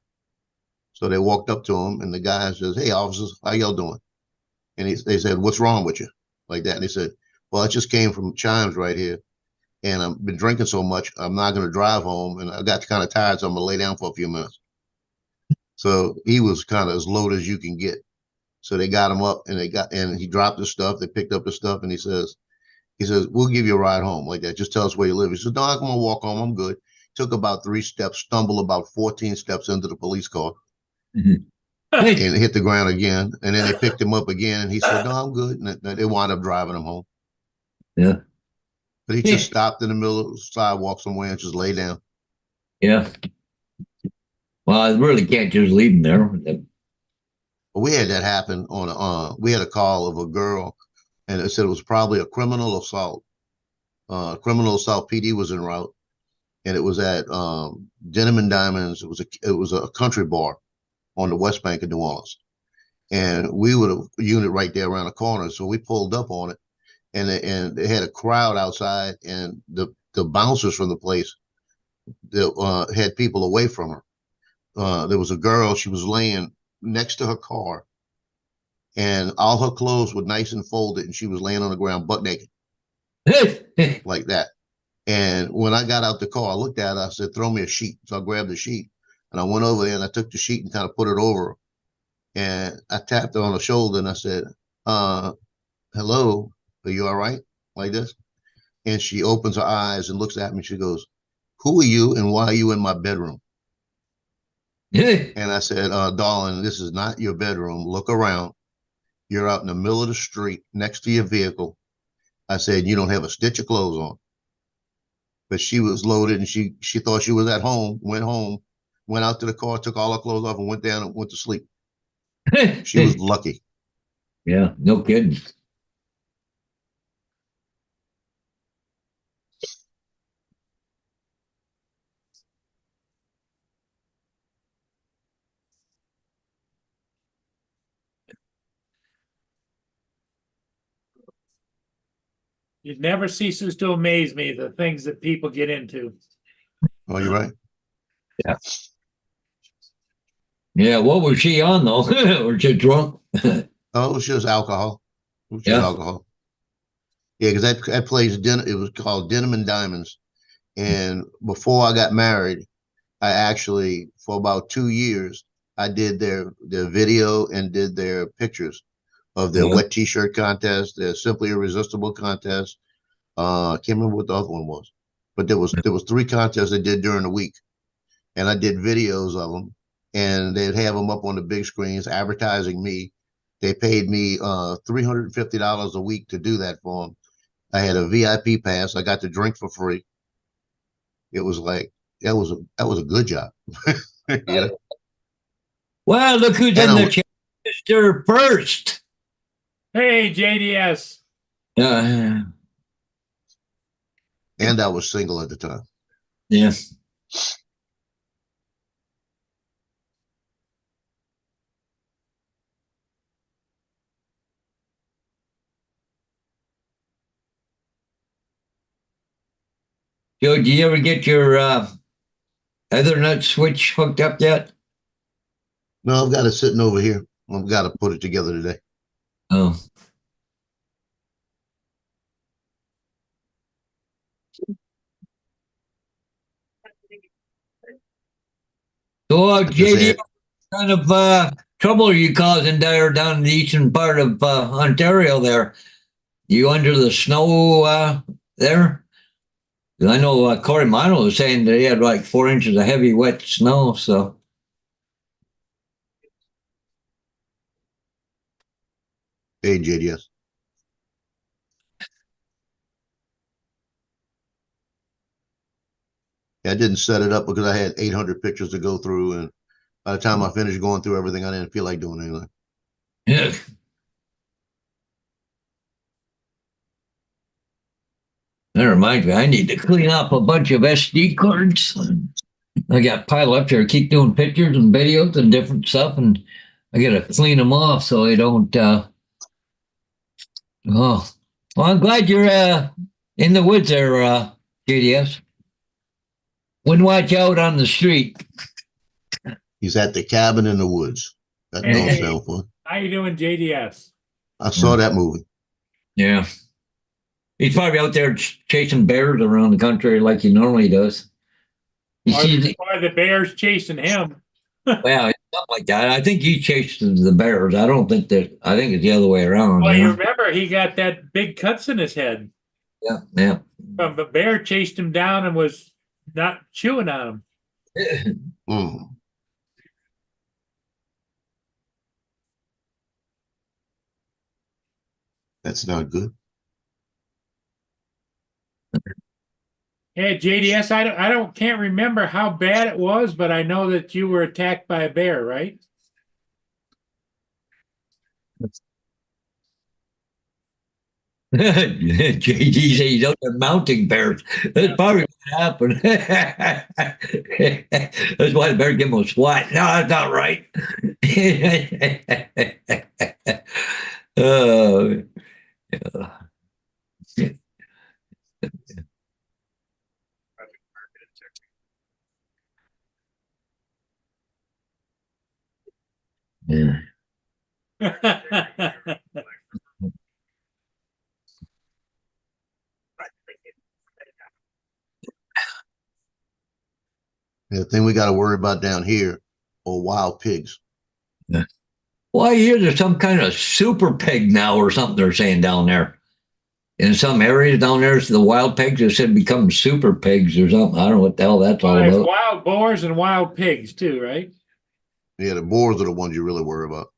So they walked up to him, and the guy says, "Hey, officers, how y'all doing?" And they said, "What's wrong with you?" Like that. And they said, "Well, I just came from Chimes right here, and I've been drinking so much, I'm not going to drive home, and I got kind of tired, so I'm going to lay down for a few minutes." So he was kind of as low as you can get. So they got him up, and he dropped his stuff. They picked up his stuff, and he says, "We'll give you a ride home," like that. "Just tell us where you live." He said, "No, I'm going to walk home. I'm good." Took about 3 steps, stumbled about 14 steps into the police car, and hit the ground again. And then they picked him up again, and he said, "No, I'm good." And they wound up driving him home. Yeah. But he just stopped in the middle of the sidewalk somewhere and just lay down. Yeah. Well, I really can't just leave him there. But we had that happen we had a call of a girl, and it said it was probably a criminal assault. Criminal assault PD was en route, and it was at Denim and Diamonds. It was a country bar on the West Bank of New Orleans, and we were a unit right there around the corner. So we pulled up on it, and they had a crowd outside, and the bouncers from the place that had people away from her. There was a girl. She was laying next to her car, and all her clothes were nice and folded, and she was laying on the ground butt naked like that. And when I got out the car, I looked at her, I said, "Throw me a sheet." So I grabbed the sheet, and I went over there, and I took the sheet and kind of put it over her, and I tapped her on the shoulder, and I said, "Hello, are you all right?" Like this. And she opens her eyes and looks at me. She goes, "Who are you, and why are you in my bedroom?" And I said, "Darling, this is not your bedroom. Look around. You're out in the middle of the street next to your vehicle." I said, "You don't have a stitch of clothes on." But she was loaded, and she thought she was at home, went home, went out to the car, took all her clothes off, and went down and went to sleep. She was lucky. Yeah, no kidding. It never ceases to amaze me the things that people get into. Oh, you're right. Yeah, what was she on though? Or just drunk? Oh, it was just alcohol. It was just Yeah. alcohol. Yeah, because that place, it was called Denim and Diamonds. And before I got married, I actually, for about 2 years, I did their video and did their pictures of their Yeah. wet t-shirt contest, their Simply Irresistible contest. I can't remember what the other one was, but there was 3 contests they did during the week, and I did videos of them, and they'd have them up on the big screens advertising me. They paid me $350 a week to do that for them. I had a VIP pass. I got to drink for free. It was like that was a good job. You know? Well, look who's And in I the was- chat. Mr. First. Hey, JDS. Uh, and I was single at the time. yeah. Joe, do you ever get your Ethernet switch hooked up yet? No, I've got it sitting over here. I've got to put it together today. Oh. So, Just JD, had- what kind of trouble are you causing there down in the eastern part of Ontario there? You under the snow there? I know Corey Mano was saying that he had like 4 inches of heavy, wet snow. So, Hey, JDS. I didn't set it up because I had 800 pictures to go through, and by the time I finished going through everything, I didn't feel like doing anything. yeah. That reminds me, I need to clean up a bunch of SD cards. I got piled up there, keep doing pictures and videos and different stuff, and I got to clean them off so I don't. Oh, well, I'm glad you're in the woods there, JDS. Wouldn't watch out on the street. He's at the cabin in the woods. That don't Hey. sound fun. How you doing, JDS? I saw that movie. Yeah. He's probably out there chasing bears around the country like he normally does. You see, Or the bear's chasing him. well, it's not like that. I think he chases the bears. I don't think that. I think it's the other way around. Well, you you know? remember he got that big cuts in his head. Yeah, yeah. The bear chased him down and was not chewing on him. Mm. That's not good. Hey, JDS, can't remember how bad it was, but I know that you were attacked by a bear, right? JD says he's out there mounting bears. That's probably what happened. That's why the bear gave him a swat. No, that's not right. Oh, yeah. Yeah. The thing we got to worry about down here are wild pigs. Well, I hear there's some kind of super pig now or something they're saying down there. In some areas down there, the wild pigs have said become super pigs or something. I don't know what the hell that's all There's about. wild boars and wild pigs too, right? Yeah, the boars are the ones you really worry about.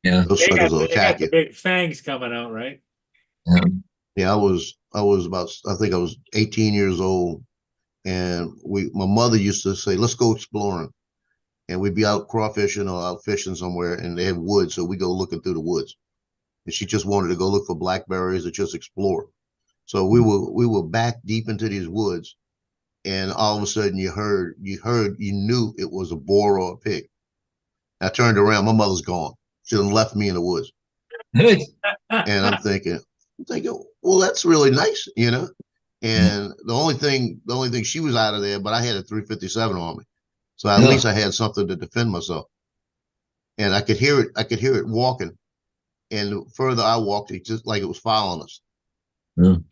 Yeah. Those They got, suckers will they got attack the you. big fangs coming out, right? Yeah, I was about, I think I was 18 years old, and my mother used to say, "Let's go exploring," and we'd be out crawfishing or out fishing somewhere, and they had woods, so we go looking through the woods. And she just wanted to go look for blackberries or just explore. So we were back deep into these woods, and all of a sudden you knew it was a boar or a pig. I turned around, my mother's gone. She done left me in the woods, and I'm thinking, well, that's really nice, you know. And the only thing she was out of there, but I had a 357 on me, so at Yeah. least I had something to defend myself. And I could hear it walking, and the further I walked, it just like it was following us. But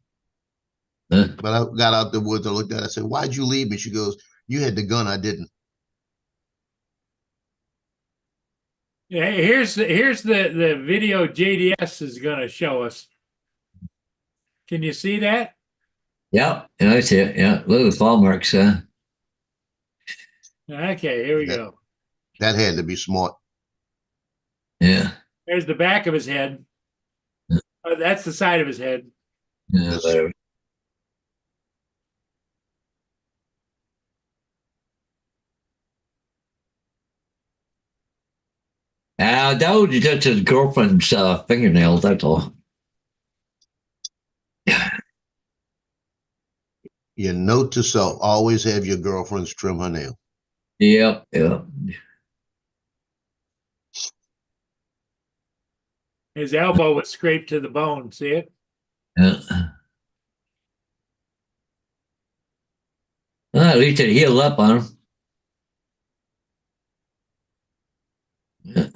I got out the woods, I looked at it, I said, "Why'd you leave me?" She goes, "You had the gun, I didn't." Yeah, here's the video JDS is going to show us. Can you see that? Yeah, I see it. Yeah, look at the claw marks. Okay, here we Yeah. go. That had to be smart. Yeah. There's the back of his head. Oh, that's the side of his head. Yeah, Yes. whatever. That was just his girlfriend's fingernails, that's all. Your note to self: always have your girlfriends trim her nail. Yep, yep. His elbow was scraped to the bone. See it? Yeah. Well, at least it healed up on him. Yeah,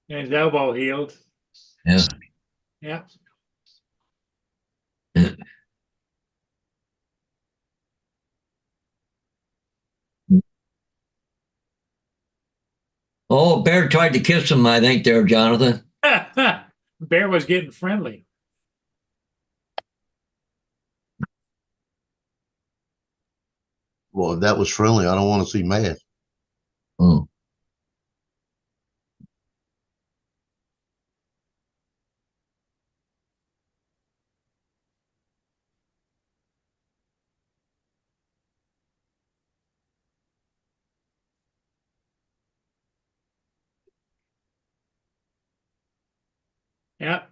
And his elbow healed. yeah. Yeah. Oh, Bear tried to kiss him, I think, there, Jonathan. Bear was getting friendly. Well, if that was friendly, I don't want to see mad. Oh. Yeah,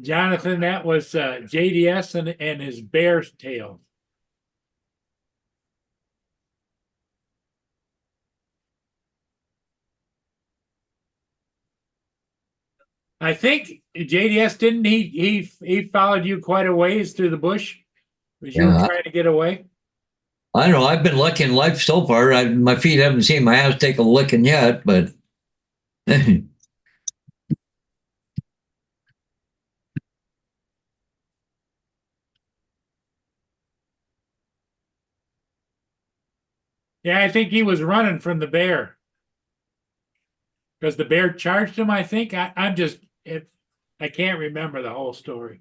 Jonathan, that was JDS and his bear's tail. I think JDS didn't he followed you quite a ways through the bush as you were Yeah. trying to get away. I don't know. I've been lucky in life so far. My feet haven't seen my ass take a licking yet, but Yeah, I think he was running from the bear because the bear charged him. I think I'm just I can't remember the whole story.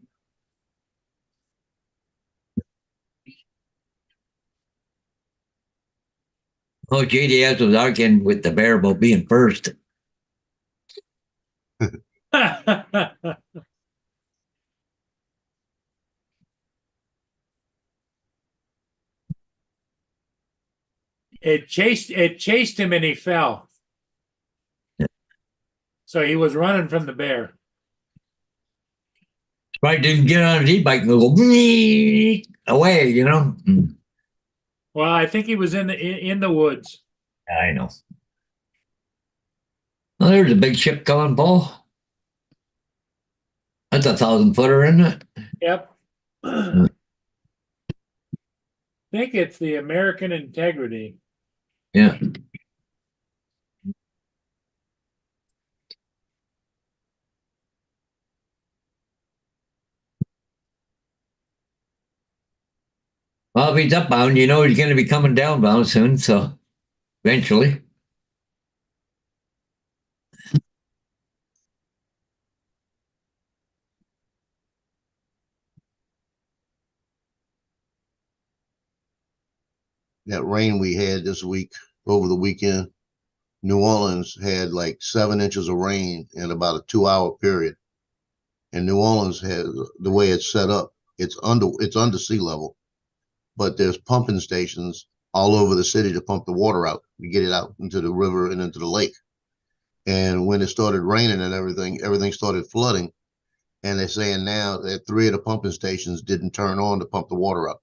oh, JDS was arguing with the bear about being first. It chased him and he fell. So he was running from the bear. Probably didn't get on his e-bike and go away, you know? Well, I think he was in the woods. I know. Well, there's a big ship coming, Paul. That's a 1,000-footer, isn't it? Yep. I think it's the American Integrity. Yeah. Well, if he's upbound, you know he's going to be coming downbound soon, so eventually. That rain we had this week over the weekend, New Orleans had like 7 inches of rain in about a 2-hour period. And New Orleans has the way it's set up, it's under sea level, but there's pumping stations all over the city to pump the water out, to get it out into the river and into the lake. And when it started raining and everything started flooding. And they're saying now that 3 of the pumping stations didn't turn on to pump the water out.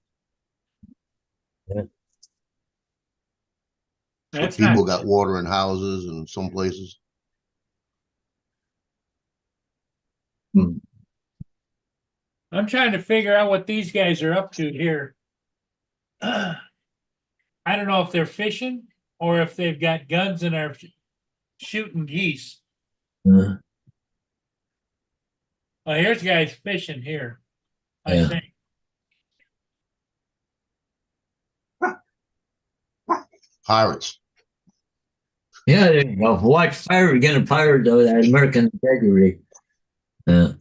So That's people not, got water in houses and some places. I'm trying to figure out what these guys are up to here. I don't know if they're fishing or if they've got guns and are shooting geese. Uh, Oh, here's guys fishing here, I Yeah. think. Pirates. yeah, there you go. Watch fire again, pirate though, that American Integrity. Yeah.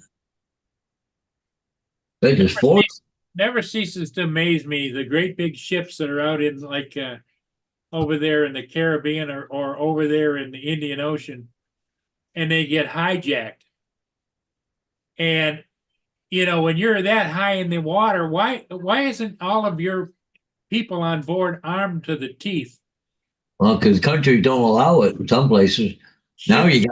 They just forced. Never ceases to amaze me the great big ships that are out in like over there in the Caribbean or over there in the Indian Ocean and they get hijacked. And when you're that high in the water, why isn't all of your people on board armed to the teeth? Well, because countries don't allow it in some places. Now Shoot, you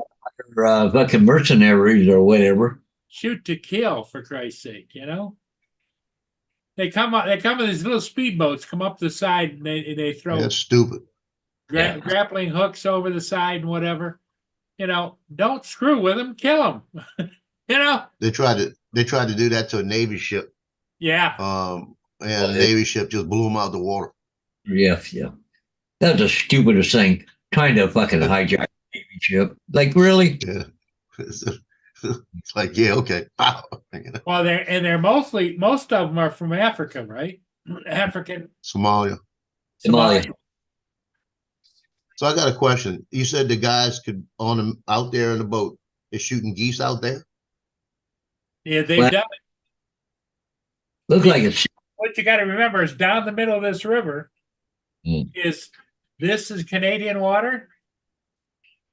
got fucking mercenaries or whatever. shoot to kill, for Christ's sake, They come up with these little speedboats, come up the side, and they throw That's stupid. Yeah. grappling hooks over the side and whatever. Don't screw with them, kill them. They tried to do that to a Navy ship. Yeah. And the Navy ship just blew them out of the water. Yeah. That's the stupidest thing. Trying to fucking hijack a Navy ship. Like, really? Yeah. It's like, yeah, okay. Well, they're most of them are from Africa, right? African. Somalia. Somalia. So I got a question. You said the guys out there in the boat, they're shooting geese out there? Yeah, they've Well, done it. Look like it's What you got to remember is down the middle of this river this is Canadian water.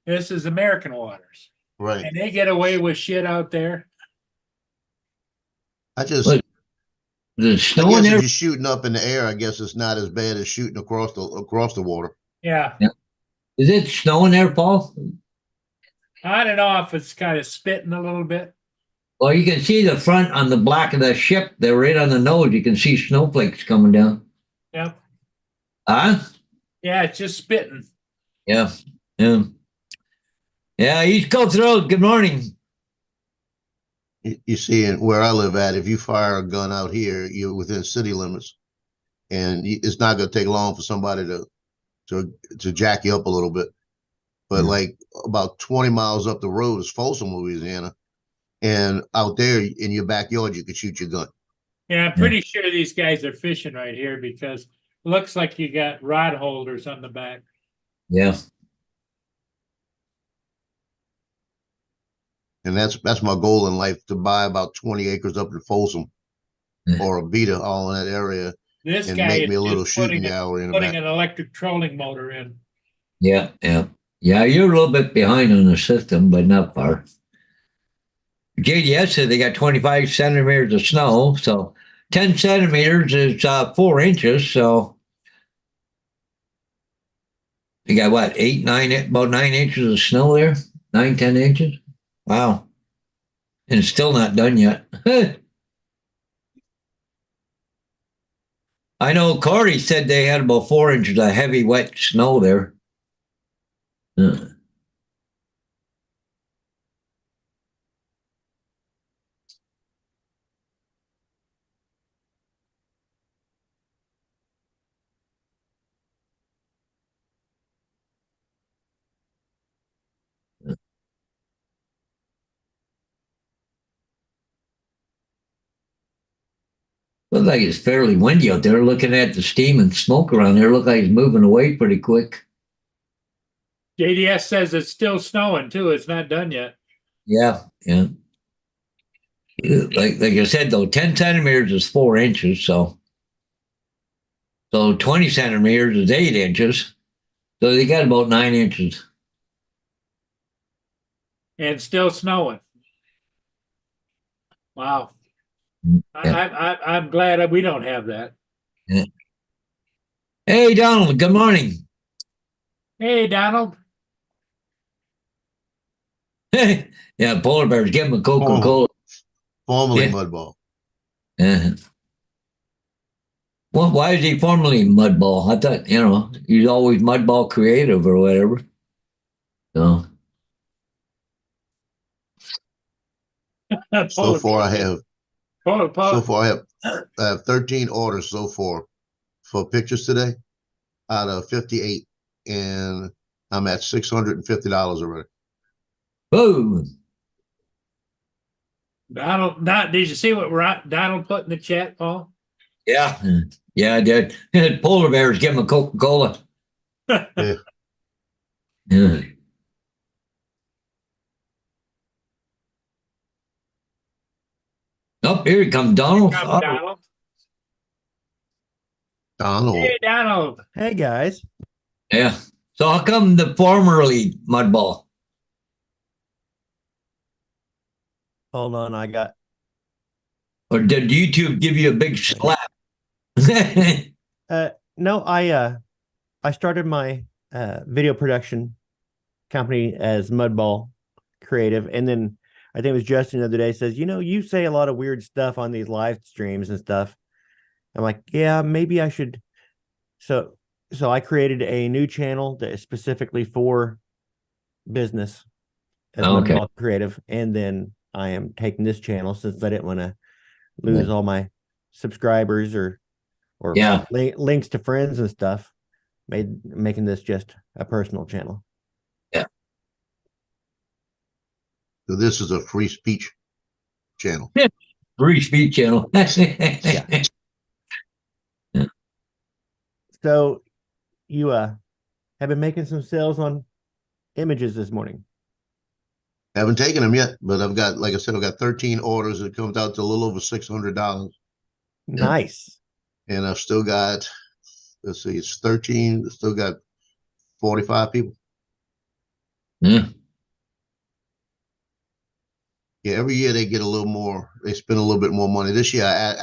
This is American waters. Right. And they get away with shit out there. I just, Look, the I snow in guess if there. you're shooting up in the air, I guess it's not as bad as shooting across the water. Yeah. Is it snowing there, Paul? On and off, it's kind of spitting a little bit. Well, you can see the front on the back of the ship. They're right on the nose. You can see snowflakes coming down. Yep. Huh? Yeah, it's just spitting. Yeah. East Coast Road. Good morning. You see, where I live at, if you fire a gun out here, you're within city limits, and it's not going to take long for somebody to jack you up a little bit. But like about 20 miles up the road is Folsom, Louisiana, and out there in your backyard, you could shoot your gun. Yeah, I'm pretty sure these guys are fishing right here because it looks like you got rod holders on the back. Yeah. And that's my goal in life, to buy about 20 acres up in Folsom or a Beta, all in that area, This and guy make is me a little just shooting gallery in the putting back. an electric trolling motor in. Yeah. You're a little bit behind on the system, but not far. JDS said they got 25 centimeters of snow, so 10 centimeters is 4 inches. So you got what, about 9 inches of snow there? 9-10 inches? Wow. And it's still not done yet. I know Corey said they had about 4 inches of heavy, wet snow there. Looks like it's fairly windy out there. Looking at the steam and smoke around there, look like it's moving away pretty quick. JDS says it's still snowing too. It's not done yet. Yeah. Like I said, though, 10 centimeters is 4 inches, so 20 centimeters is 8 inches. So they got about 9 inches. And still snowing. Wow. Yeah. I'm glad we don't have that. Yeah. Hey, Donald, good morning. Hey, Donald. Yeah, polar bears, give him a Coca-Cola. Formerly Yeah. Mudball. Well, why is he formerly Mudball? I thought, he's always Mudball creative or whatever. So. So far, I have Polar, I have 13 orders so far for pictures today out of 58, and I'm at $650 already. Boom. Donald, did you see what Donald put in the chat, Paul? Yeah. Yeah, I did. Polar bears, give him a Coca-Cola. Yeah. Yeah. Oh, here he comes, Donald. Come, Oh, Donald. Donald. Hey, Donald. Hey guys. yeah. So how come the formerly Mudball? Hold on, I got Or did YouTube give you a big slap? no, I started my video production company as Mudball Creative, and then I think it was Justin the other day says, you say a lot of weird stuff on these live streams and stuff. I'm like, yeah, maybe I should. So I created a new channel that is specifically for business as Okay. Mudball Creative, and then I am taking this channel since I didn't want to lose all my subscribers or Yeah. links to friends and stuff. Making this just a personal channel. So this is a free speech channel. Free speech channel. Yeah. So you have been making some sales on images this morning. Haven't taken them yet, but I've got, like I said, I've got 13 orders. It comes out to a little over $600. Nice. And I've still got, let's see, it's 13. Still got 45 people. Yeah. Yeah, every year they get a little more. They spend a little bit more money. This year, I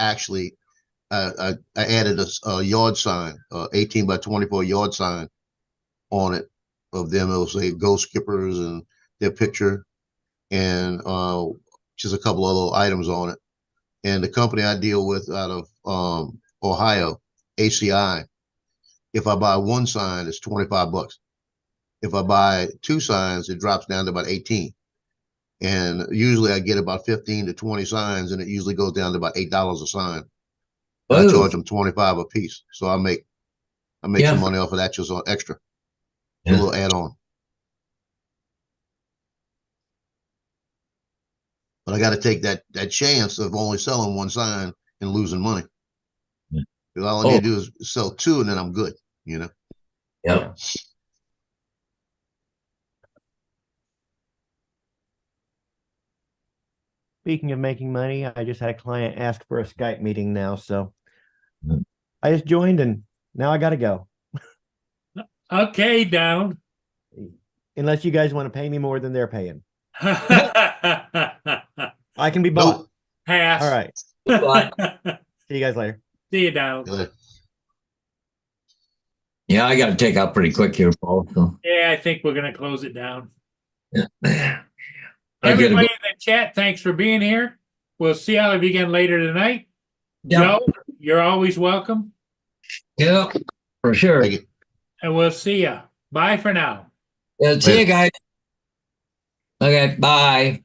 added a yard sign, 18 by 24 yard sign on it of them. It'll say Go Skippers and their picture, and just a couple of little items on it. And the company I deal with out of Ohio, ACI, if I buy one sign, it's $25. If I buy two signs, it drops down to about 18. And usually I get about 15 to 20 signs, and it usually goes down to about $8 a sign. I charge them 25 a piece. So I make some money off of that just on extra. A little add-on. But I got to take that chance of only selling one sign and losing money. Because all I need to do is sell two, and then I'm good, Yep. Speaking of making money, I just had a client ask for a Skype meeting now, so I just joined and now I got to go. Okay, down. Unless you guys want to pay me more than they're paying. Pass. I can be bought. Nope. All right. Bye. See you guys later. See you down. Yeah, I got to take out pretty quick here, Paul. So. Yeah, I think we're gonna close it down. Yeah. Everybody in the chat, thanks for being here. We'll see all of you again later tonight. Yep. Joe, you're always welcome. Yeah, for sure. Thank you. And we'll see ya. Bye for now. Yeah, see you guys. Okay, bye.